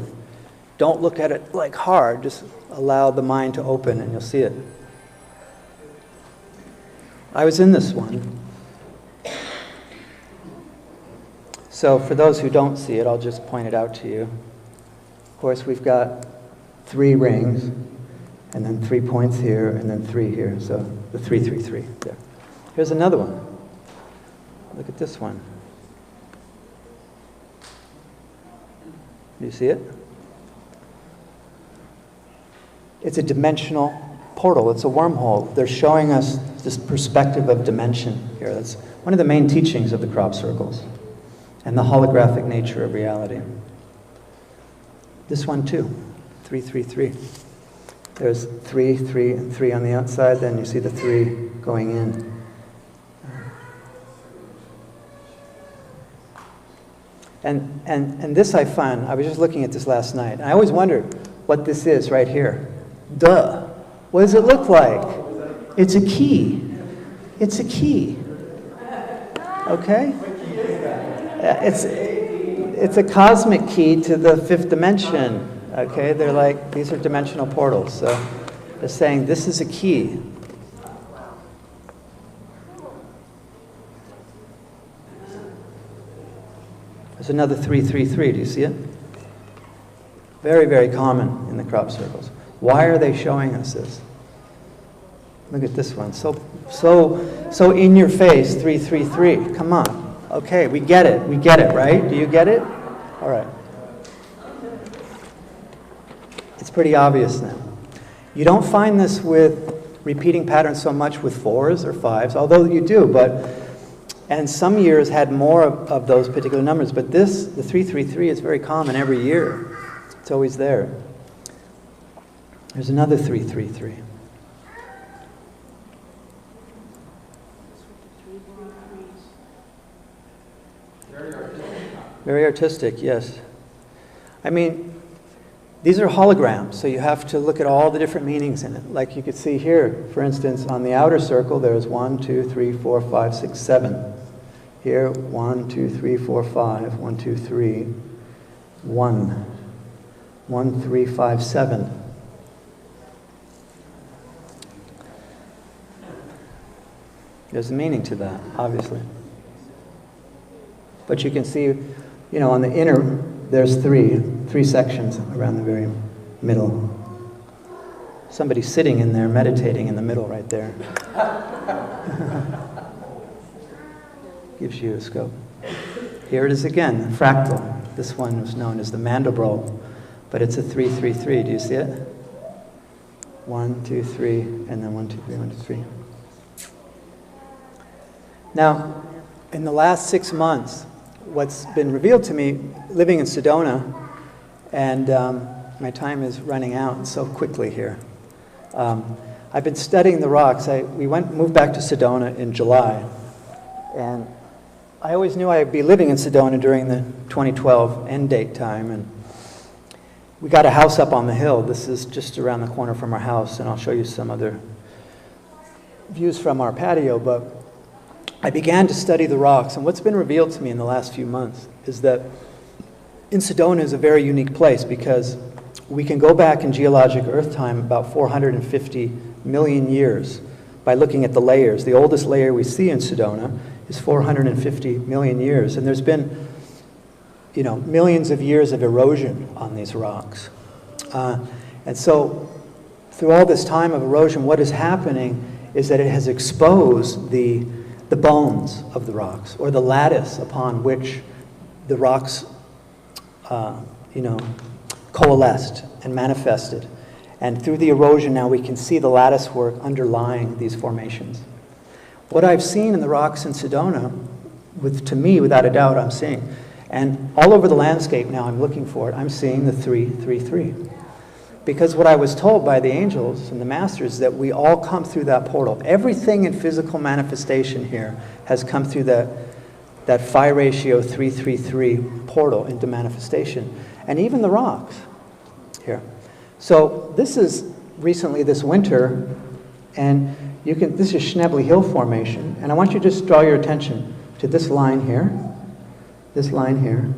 Don't look at it like hard. Just allow the mind to open and you'll see it. I was in this one. So for those who don't see it, I'll just point it out to you. Of course, we've got 3 rings, and then 3 points here, and then 3 here. So the 333 there. Here's another one. Look at this one. Do you see it? It's a dimensional portal. It's a wormhole. They're showing us this perspective of dimension here. That's one of the main teachings of the crop circles and the holographic nature of reality. This one too, 333. There's 3, 3, and 3 on the outside, then you see the 3 going in. And this I find, I was just looking at this last night, and I always wondered what this is right here. Duh. What does it look like? It's a key. It's a key. Okay? It's a cosmic key to the 5th dimension. Okay? They're like, these are dimensional portals. So they're saying this is a key. There's another 333. Do you see it? Very, very common in the crop circles. Why are they showing us this? Look at this one. So in your face, 333. Come on. Okay, we get it. We get it, right? Do you get it? All right. It's pretty obvious now. You don't find this with repeating patterns so much with 4s or 5s, although you do, and some years had more of those particular numbers, but the 333 is very common every year. It's always there. There's another 333. Very artistic, yes. I mean, these are holograms, so you have to look at all the different meanings in it. Like you could see here, for instance, on the outer circle, there's 1, 2, 3, 4, 5, 6, 7. Here, 1, 2, 3, 4, 5, 1, 2, 3, 1, 1, 3, 5, 7. There's a meaning to that, obviously. But you can see, you know, on the inner, there's three sections around the very middle. Somebody's sitting in there, meditating in the middle right there. Gives you a scope. Here it is again, fractal. This one was known as the Mandelbrot, but it's a 3-3-3. Do you see it? 1, 2, 3, and then 1, 2, 3, 1, 2, 3. Now, in the last 6 months, what's been revealed to me, living in Sedona, and my time is running out so quickly here. I've been studying the rocks. We moved back to Sedona in July, and I always knew I'd be living in Sedona during the 2012 end date time, and we got a house up on the hill. This is just around the corner from our house, and I'll show you some other views from our patio, but I began to study the rocks, and what's been revealed to me in the last few months is that in Sedona is a very unique place because we can go back in geologic Earth time about 450 million years by looking at the layers. The oldest layer we see in Sedona is 450 million years, and there's been, millions of years of erosion on these rocks. And so through all this time of erosion, what is happening is that it has exposed the bones of the rocks, or the lattice upon which the rocks, coalesced and manifested. And through the erosion now we can see the lattice work underlying these formations. What I've seen in the rocks in Sedona, to me, without a doubt, I'm seeing, and all over the landscape now I'm looking for it, I'm seeing the 3-3-3. Because what I was told by the angels and the masters is that we all come through that portal. Everything in physical manifestation here has come through that phi ratio 3-3-3 portal into manifestation. And even the rocks here. So this is recently this winter, and this is Schnebly Hill Formation, and I want you to just draw your attention to this line here, and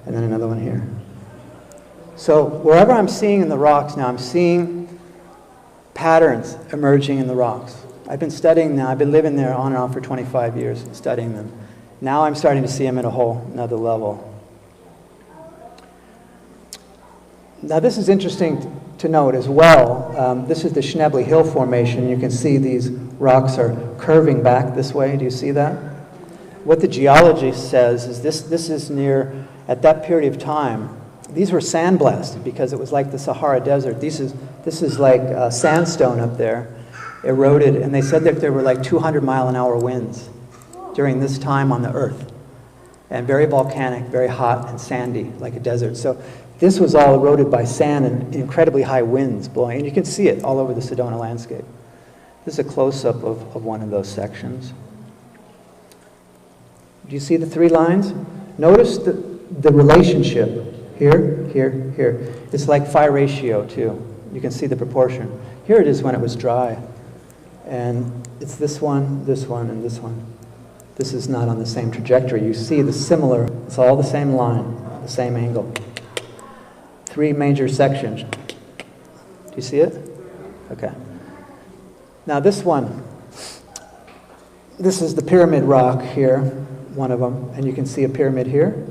then another one here. So wherever I'm seeing in the rocks now, I'm seeing patterns emerging in the rocks. I've been studying now, I've been living there on and off for 25 years, studying them. Now I'm starting to see them at a whole another level. Now this is interesting to note as well. This is the Schnebly Hill Formation. You can see these rocks are curving back this way. Do you see that? What the geology says is this is near, at that period of time, these were sandblasted because it was like the Sahara Desert. This is like sandstone up there, eroded, and they said that there were like 200-mile-an-hour winds during this time on the Earth, and very volcanic, very hot and sandy, like a desert. So this was all eroded by sand and incredibly high winds blowing, and you can see it all over the Sedona landscape. This is a close-up of one of those sections. Do you see the 3 lines? Notice the relationship. Here, here, here. It's like phi ratio, too. You can see the proportion. Here it is when it was dry. And it's this one, and this one. This is not on the same trajectory. You see the similar, it's all the same line, the same angle. 3 major sections. Do you see it? Okay. Now this one, this is the pyramid rock here, one of them. And you can see a pyramid here.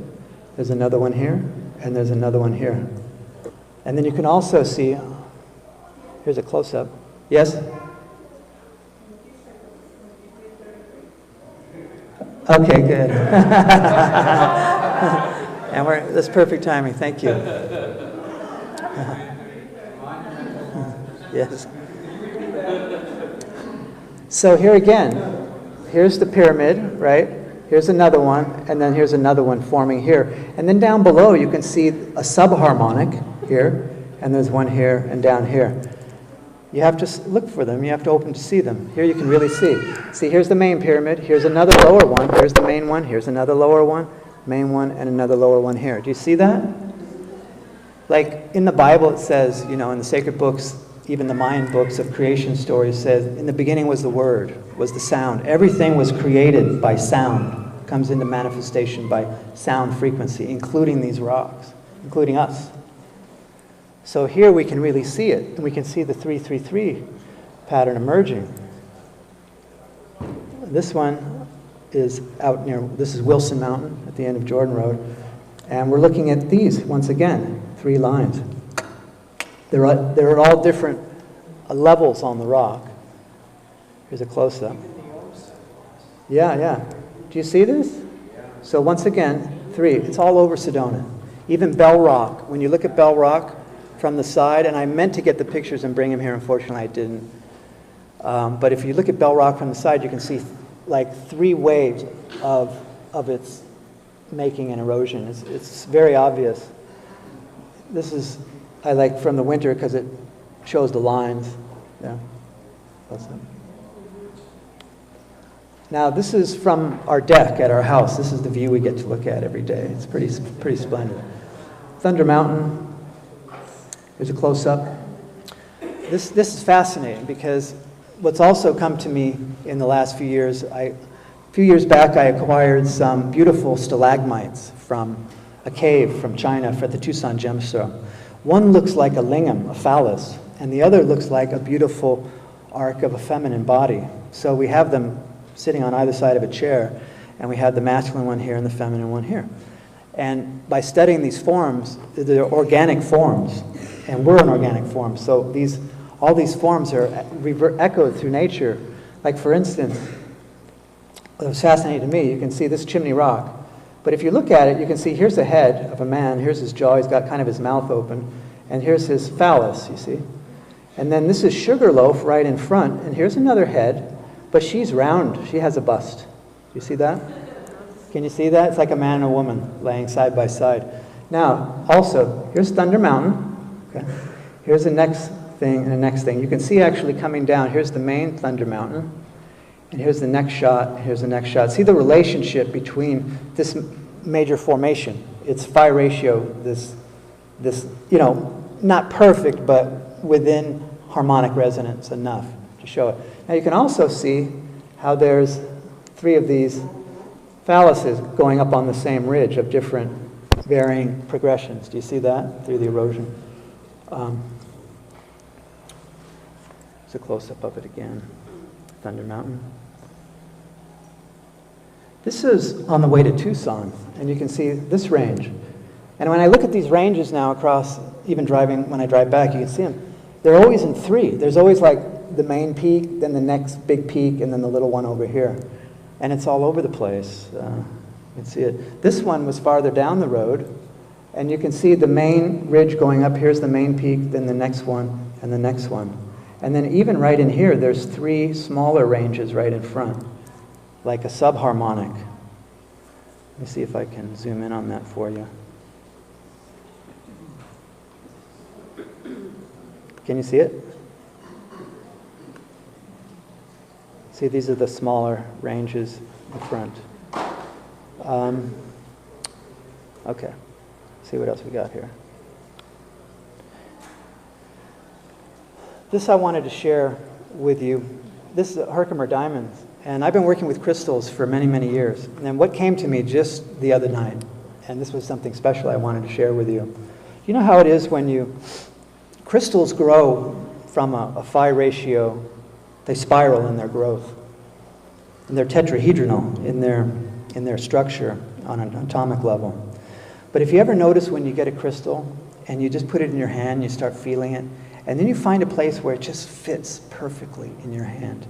There's another one here. And there's another one here. And then you can also see, here's a close-up. Yes? Okay, good. And that's perfect timing, thank you. Yes. So here again, here's the pyramid, right? Here's another one, and then here's another one forming here. And then down below you can see a subharmonic here, and there's one here and down here. You have to look for them, you have to open to see them. Here you can really see. See, here's the main pyramid, here's another lower one, here's the main one, here's another lower one, main one, and another lower one here. Do you see that? Like in the Bible it says, in the sacred books, even the Mayan books of creation stories says, in the beginning was the Word, was the sound. Everything was created by sound, comes into manifestation by sound frequency, including these rocks, including us. So here we can really see it, and we can see the 3-3-3 pattern emerging. This one is out near, this is Wilson Mountain at the end of Jordan Road, and we're looking at these, once again, 3 lines. They're all different levels on the rock. Here's a close-up. Yeah. Do you see this? So once again, 3. It's all over Sedona. Even Bell Rock. When you look at Bell Rock from the side, and I meant to get the pictures and bring them here, unfortunately I didn't. But if you look at Bell Rock from the side, you can see like 3 waves of its making and erosion. It's very obvious. This is, I like from the winter because it shows the lines. Yeah. That's it. Now this is from our deck at our house. This is the view we get to look at every day. It's pretty splendid. Thunder Mountain. Here's a close-up. This is fascinating because what's also come to me in the last few years, a few years back I acquired some beautiful stalagmites from a cave from China for the Tucson Gemstone. One looks like a lingam, a phallus, and the other looks like a beautiful arc of a feminine body. So we have them sitting on either side of a chair, and we had the masculine one here and the feminine one here. And by studying these forms, they're organic forms, and we're an organic form. So all these forms are echoed through nature. Like for instance, it was fascinating to me, you can see this chimney rock. But if you look at it, you can see here's the head of a man, here's his jaw, he's got kind of his mouth open, and here's his phallus, you see. And then this is Sugarloaf right in front, and here's another head, but she's round, she has a bust. You see that? Can you see that? It's like a man and a woman laying side by side. Now, also, here's Thunder Mountain. Okay. Here's the next thing and the next thing. You can see actually coming down, here's the main Thunder Mountain, and here's the next shot, here's the next shot. See the relationship between this major formation. It's phi ratio, this not perfect, but within harmonic resonance enough to show it. Now you can also see how there's 3 of these phalluses going up on the same ridge of different varying progressions. Do you see that through the erosion? It's a close-up of it again. Thunder Mountain. This is on the way to Tucson, and you can see this range. And when I look at these ranges now across, even driving, when I drive back, you can see them. They're always in 3. There's always like the main peak, then the next big peak, and then the little one over here. And it's all over the place. You can see it. This one was farther down the road, and you can see the main ridge going up. Here's the main peak, then the next one, and the next one. And then even right in here, there's 3 smaller ranges right in front, like a subharmonic. Let me see if I can zoom in on that for you. Can you see it? See, these are the smaller ranges in front. Okay, see what else we got here. This I wanted to share with you. This is Herkimer diamonds, and I've been working with crystals for many, many years. And what came to me just the other night, and this was something special I wanted to share with you. You know how it is when crystals grow from a phi ratio, they spiral in their growth. And they're tetrahedral in their structure on an atomic level. But if you ever notice when you get a crystal and you just put it in your hand, you start feeling it, and then you find a place where it just fits perfectly in your hand. Do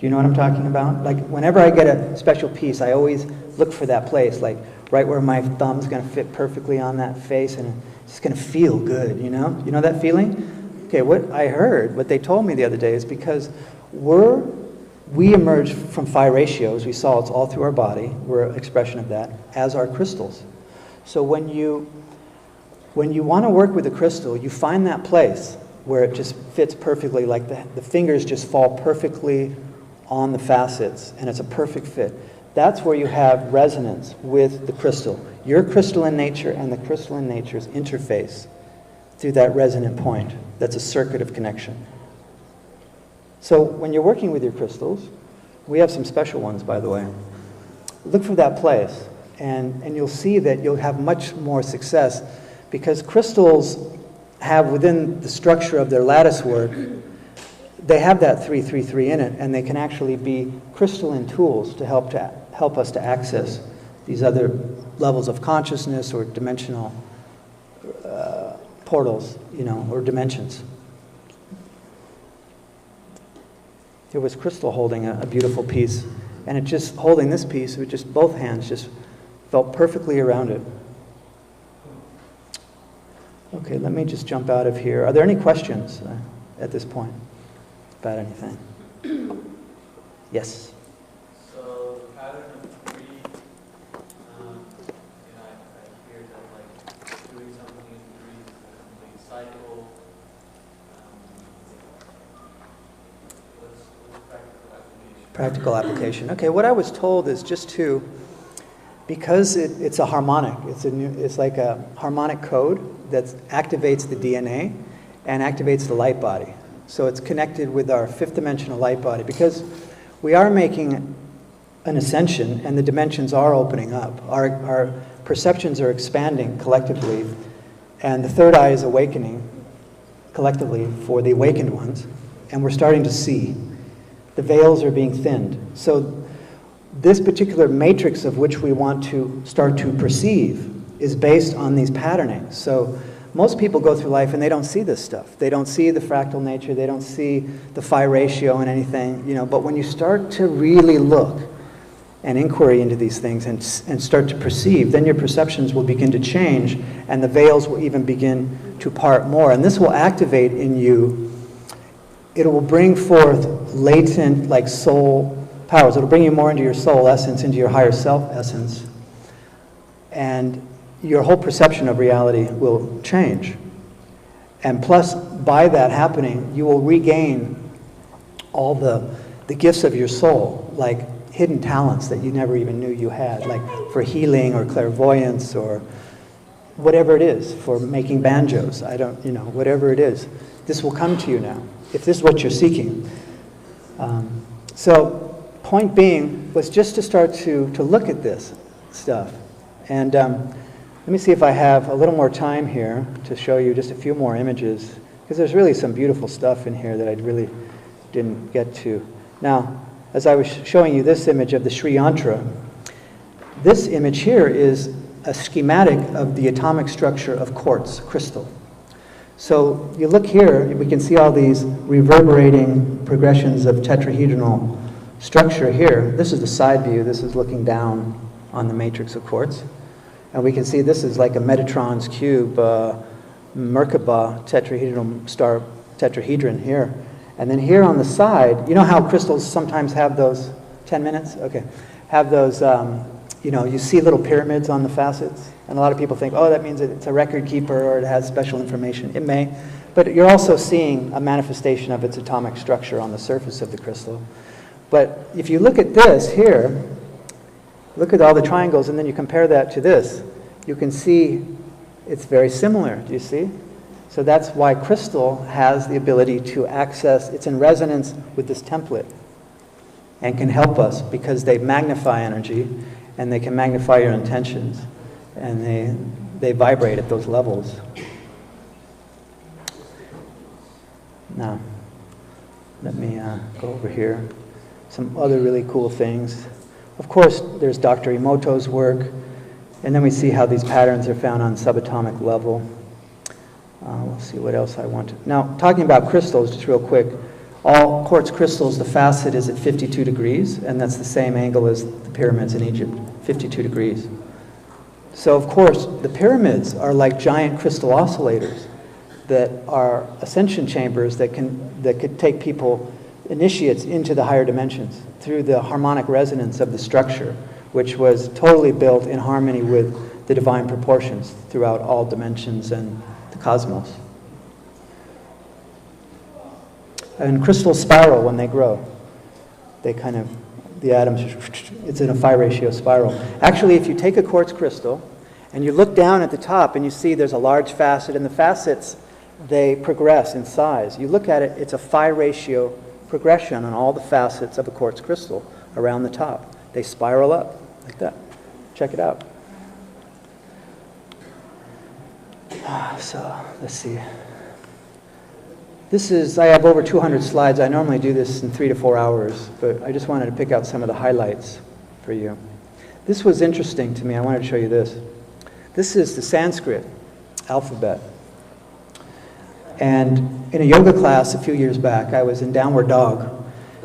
you know what I'm talking about? Like whenever I get a special piece, I always look for that place, like right where my thumb's going to fit perfectly on that face, and it's going to feel good, you know? You know that feeling? Okay, what they told me the other day is because we emerge from phi ratios, we saw it's all through our body, we're an expression of that, as our crystals. So when you want to work with a crystal, you find that place where it just fits perfectly, like the fingers just fall perfectly on the facets, and it's a perfect fit. That's where you have resonance with the crystal. Your crystalline nature and the crystalline nature's interface through that resonant point. That's a circuit of connection. So when you're working with your crystals, we have some special ones, by the way. Look for that place, and you'll see that you'll have much more success, because crystals have, within the structure of their lattice work, they have that 333 in it, and they can actually be crystalline tools to help us to access these other levels of consciousness or dimensional portals, or dimensions. There was crystal holding a beautiful piece, and it just holding this piece with just both hands just Felt perfectly around it. Okay, let me just jump out of here. Are there any questions at this point about anything? Yes? So the pattern of greed, I hear that like doing something in greed is a complete cycle. What's practical application? Practical application. Okay, what I was told is just to, because it's a harmonic, it's like a harmonic code that activates the DNA and activates the light body. So it's connected with our fifth dimensional light body, because we are making an ascension and the dimensions are opening up. Our perceptions are expanding collectively, and the third eye is awakening collectively for the awakened ones, and we're starting to see. The veils are being thinned. So this particular matrix of which we want to start to perceive is based on these patternings. So most people go through life and they don't see this stuff. They don't see the fractal nature, they don't see the phi ratio and anything, but when you start to really look and inquiry into these things and start to perceive, then your perceptions will begin to change and the veils will even begin to part more. And this will activate in you, it will bring forth latent like soul powers. It'll bring you more into your soul essence, into your higher self essence. And your whole perception of reality will change. And plus, by that happening, you will regain all the gifts of your soul, like hidden talents that you never even knew you had, like for healing or clairvoyance or whatever it is, for making banjos. Whatever it is. This will come to you now, if this is what you're seeking. So, point being was just to start to look at this stuff. And let me see if I have a little more time here to show you just a few more images, because there's really some beautiful stuff in here that I really didn't get to. Now, as I was showing you this image of the Sri Yantra, this image here is a schematic of the atomic structure of quartz crystal. So you look here, we can see all these reverberating progressions of tetrahedral structure here. This is the side view. This is looking down on the matrix of quartz. And we can see this is like a Metatron's cube, Merkaba tetrahedral star tetrahedron here. And then here on the side, you know how crystals sometimes have those, 10 minutes? Okay. Have those, you see little pyramids on the facets. And a lot of people think, oh, that means it's a record keeper or it has special information. It may. But you're also seeing a manifestation of its atomic structure on the surface of the crystal. But if you look at this here, look at all the triangles, and then you compare that to this, you can see it's very similar. Do you see? So that's why crystal has the ability to access, it's in resonance with this template and can help us because they magnify energy and they can magnify your intentions and they vibrate at those levels. Now, let me go over here. Some other really cool things. Of course, there's Dr. Emoto's work, and then we see how these patterns are found on subatomic level. We'll see what else I want to. Now, talking about crystals, just real quick, all quartz crystals, the facet is at 52 degrees, and that's the same angle as the pyramids in Egypt, 52 degrees. So, of course, the pyramids are like giant crystal oscillators that are ascension chambers that could take people, initiates, into the higher dimensions through the harmonic resonance of the structure, which was totally built in harmony with the divine proportions throughout all dimensions and the cosmos. And crystals spiral when they grow. They kind of, the atoms, it's in a phi ratio spiral. Actually, if you take a quartz crystal and you look down at the top and you see there's a large facet, and the facets, they progress in size. You look at it, it's a phi ratio progression on all the facets of a quartz crystal around the top. They spiral up like that. Check it out. So, let's see. I have over 200 slides. I normally do this in 3 to 4 hours, but I just wanted to pick out some of the highlights for you. This was interesting to me. I wanted to show you this. This is the Sanskrit alphabet. And in a yoga class a few years back, I was in Downward Dog,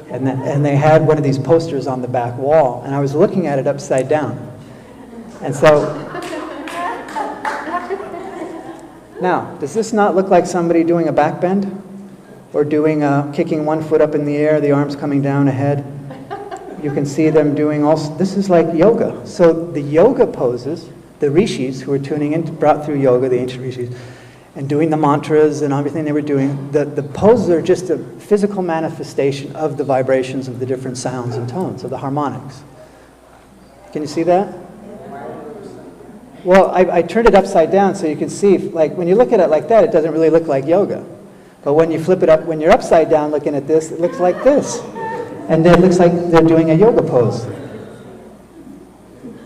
and they had one of these posters on the back wall, and I was looking at it upside down. And so, now, does this not look like somebody doing a back bend? Or doing kicking one foot up in the air, the arms coming down ahead? You can see them doing also, this is like yoga. So the yoga poses, the rishis who were tuning in, brought through yoga, the ancient rishis, and doing the mantras and everything they were doing, the poses are just a physical manifestation of the vibrations of the different sounds and tones, of the harmonics. Can you see that? Well, I turned it upside down so you can see, like when you look at it like that, it doesn't really look like yoga. But when you flip it up, when you're upside down looking at this, it looks like this. And then it looks like they're doing a yoga pose.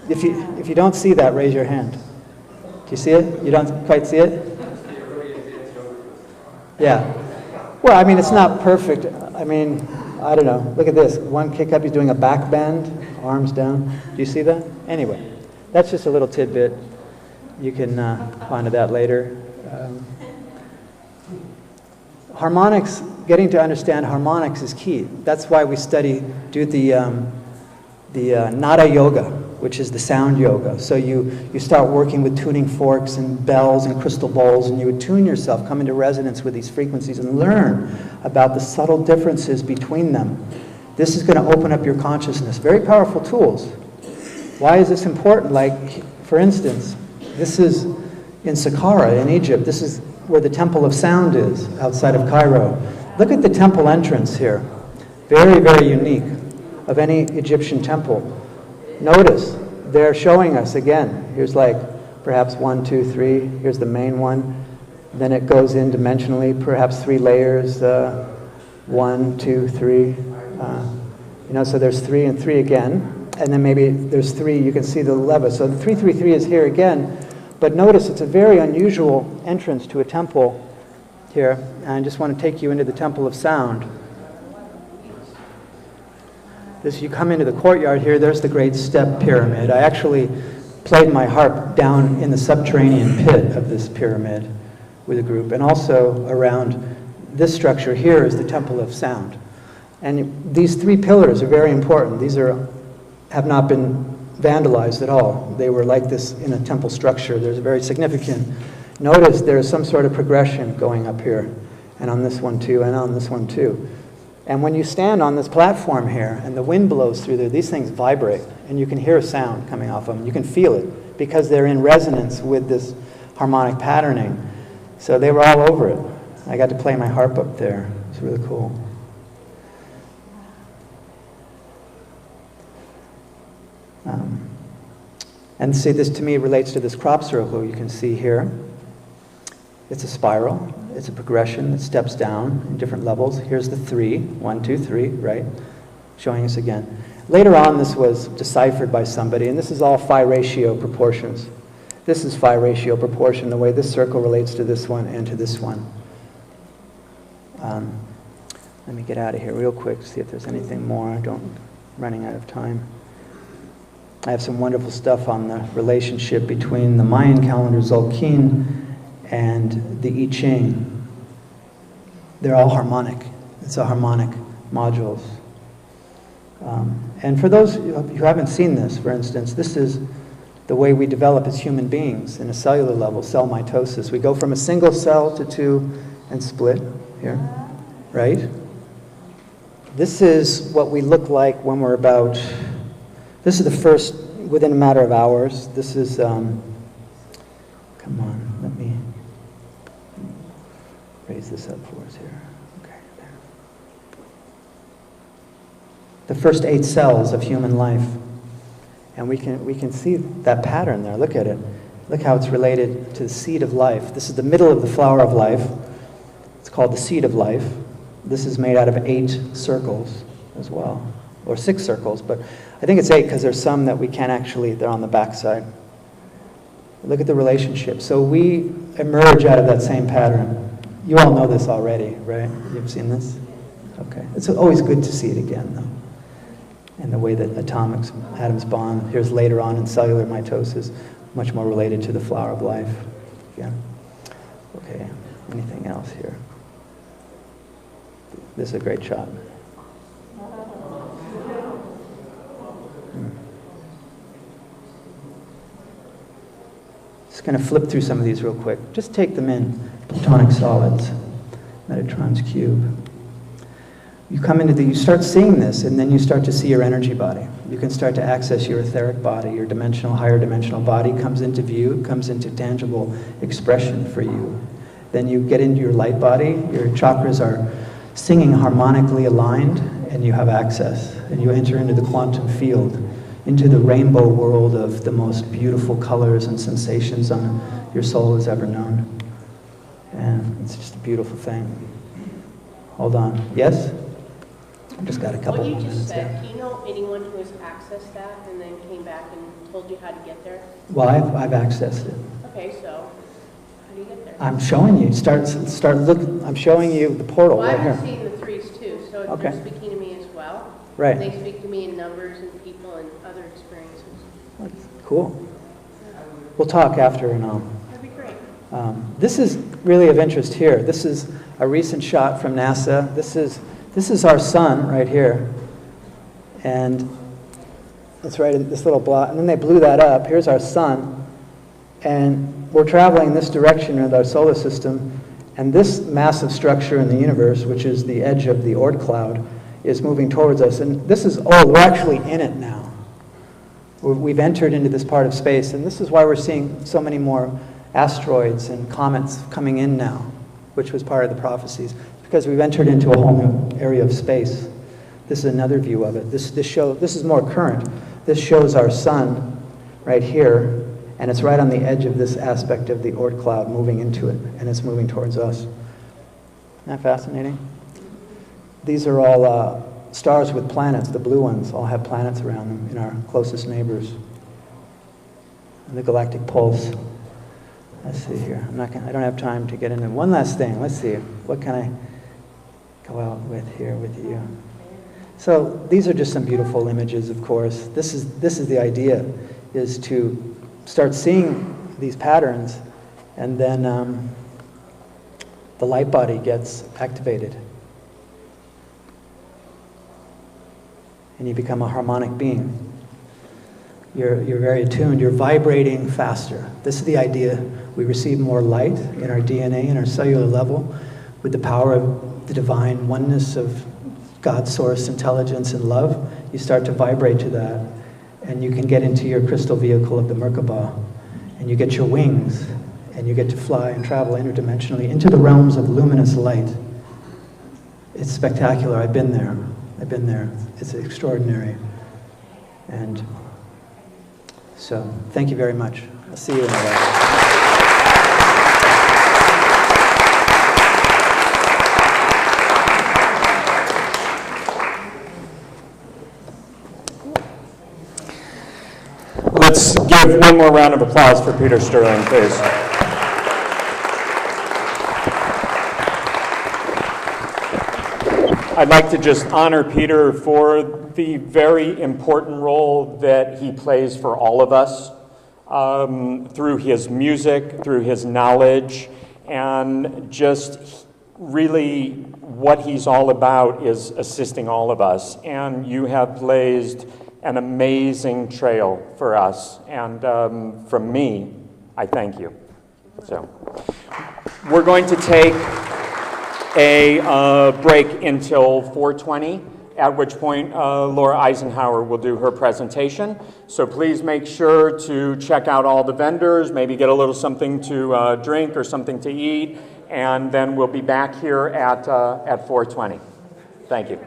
If you don't see that, raise your hand. Do you see it? You don't quite see it? Yeah. Well, I mean, it's not perfect. I mean, I don't know. Look at this. One kick up, he's doing a back bend, arms down. Do you see that? Anyway, that's just a little tidbit. You can find that later. Harmonics, getting to understand harmonics is key. That's why we do the nada yoga, which is the sound yoga. So you start working with tuning forks and bells and crystal bowls, and you would tune yourself, come into resonance with these frequencies and learn about the subtle differences between them. This is going to open up your consciousness. Very powerful tools. Why is this important? Like, for instance, this is in Saqqara in Egypt. This is where the Temple of Sound is, outside of Cairo. Look at the temple entrance here. Very, very unique of any Egyptian temple. Notice, they're showing us again. Here's like perhaps 1, 2, 3. Here's the main one. Then it goes in dimensionally, perhaps 3 layers. 1, 2, 3. So there's 3 and 3 again. And then maybe there's 3, you can see the level. So the 3, 3, 3 is here again. But notice it's a very unusual entrance to a temple here. And I just want to take you into the Temple of Sound. You come into the courtyard here, there's the Great Step Pyramid. I actually played my harp down in the subterranean pit of this pyramid with a group. And also around this structure here is the Temple of Sound. And these 3 pillars are very important. These have not been vandalized at all. They were like this in a temple structure. There's a very significant. Notice there's some sort of progression going up here, and on this one too, and on this one too. And when you stand on this platform here, and the wind blows through there, these things vibrate, and you can hear a sound coming off of them. You can feel it, because they're in resonance with this harmonic patterning. So they were all over it. I got to play my harp up there. It's really cool. And see, this to me relates to this crop circle you can see here. It's a spiral. It's a progression that steps down in different levels. Here's the 3, 1, 2, 3, right? Showing us again. Later on, this was deciphered by somebody, and this is all phi ratio proportions. This is phi ratio proportion, the way this circle relates to this one and to this one. Let me get out of here real quick to see if there's anything more. I'm running out of time. I have some wonderful stuff on the relationship between the Mayan calendar Tzolk'in and the I Ching. They're all harmonic. It's a harmonic modules. And for those who haven't seen this, for instance, this is the way we develop as human beings in a cellular level, cell mitosis. We go from a single cell to 2 and split here, right? This is what we look like when we're about... This is the first, within a matter of hours. This is, come on, let me raise this up for us here. Okay, there. The first 8 cells of human life. And we can see that pattern there. Look at it. Look how it's related to the seed of life. This is the middle of the flower of life. It's called the seed of life. This is made out of 8 circles as well, or 6 circles, but I think it's 8 because there's some that we can't actually, they're on the backside. Look at the relationship. So we emerge out of that same pattern. You all know this already, right? You've seen this? Okay. It's always good to see it again, though. And the way that atoms bond. Here's later on in cellular mitosis, much more related to the flower of life. Yeah. Okay. Anything else here? This is a great shot. Just going to flip through some of these real quick. Just take them in. Platonic solids, Metatron's cube. You come into you start seeing this, and then you start to see your energy body. You can start to access your etheric body, your higher dimensional body comes into view, comes into tangible expression for you. Then you get into your light body, your chakras are singing harmonically aligned, and you have access. And you enter into the quantum field, into the rainbow world of the most beautiful colors and sensations your soul has ever known. And it's just a beautiful thing. Hold on. Yes? I've just got a couple What more you just minutes said, here. do you know anyone who has accessed that and then came back and told you how to get there? Well, I've accessed it. Okay, so how do you get there? I'm showing you. Start looking. I'm showing you the portal Well, right I've here. seen the threes too, so if Okay. they're speaking to me as well. Right. And they speak to me in numbers and people and other experiences. Cool. We'll talk after, and That'd be great. this is really of interest here. This is a recent shot from NASA. This is our sun right here, and it's right in this little blot. And then they blew that up. Here's our sun, and we're traveling this direction with our solar system. And this massive structure in the universe, which is the edge of the Oort cloud, is moving towards us. And this is, we're actually in it now. We've entered into this part of space, and this is why we're seeing so many more asteroids and comets coming in now, which was part of the prophecies, because we've entered into a whole new area of space. This is another view of it. This is more current. This shows our sun right here, and it's right on the edge of this aspect of the Oort cloud moving into it, and it's moving towards us. Isn't that fascinating? These are all stars with planets. The blue ones all have planets around them in our closest neighbors. And the galactic pulse. Let's see here. I don't have time to get into one last thing. Let's see. What can I go out with here with you? So these are just some beautiful images, of course. This is the idea, is to start seeing these patterns, and then the light body gets activated. And you become a harmonic being. You're very attuned. You're vibrating faster. This is the idea. We receive more light in our DNA, in our cellular level, with the power of the divine oneness of God's source, intelligence, and love. You start to vibrate to that, and you can get into your crystal vehicle of the Merkaba, and you get your wings, and you get to fly and travel interdimensionally into the realms of luminous light. It's spectacular. I've been there. It's extraordinary. And so, thank you very much. I'll see you in a while. Let's give one more round of applause for Peter Sterling, please. I'd like to just honor Peter for the very important role that he plays for all of us through his music, through his knowledge, and just really what he's all about is assisting all of us. And you have blazed an amazing trail for us. And from me, I thank you. So we're going to take a break until 4:20, at which point Laura Eisenhower will do her presentation. So please make sure to check out all the vendors, maybe get a little something to drink or something to eat, and then we'll be back here at 4:20. Thank you.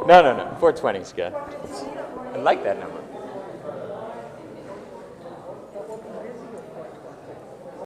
No, 4:20 is good. I like that number.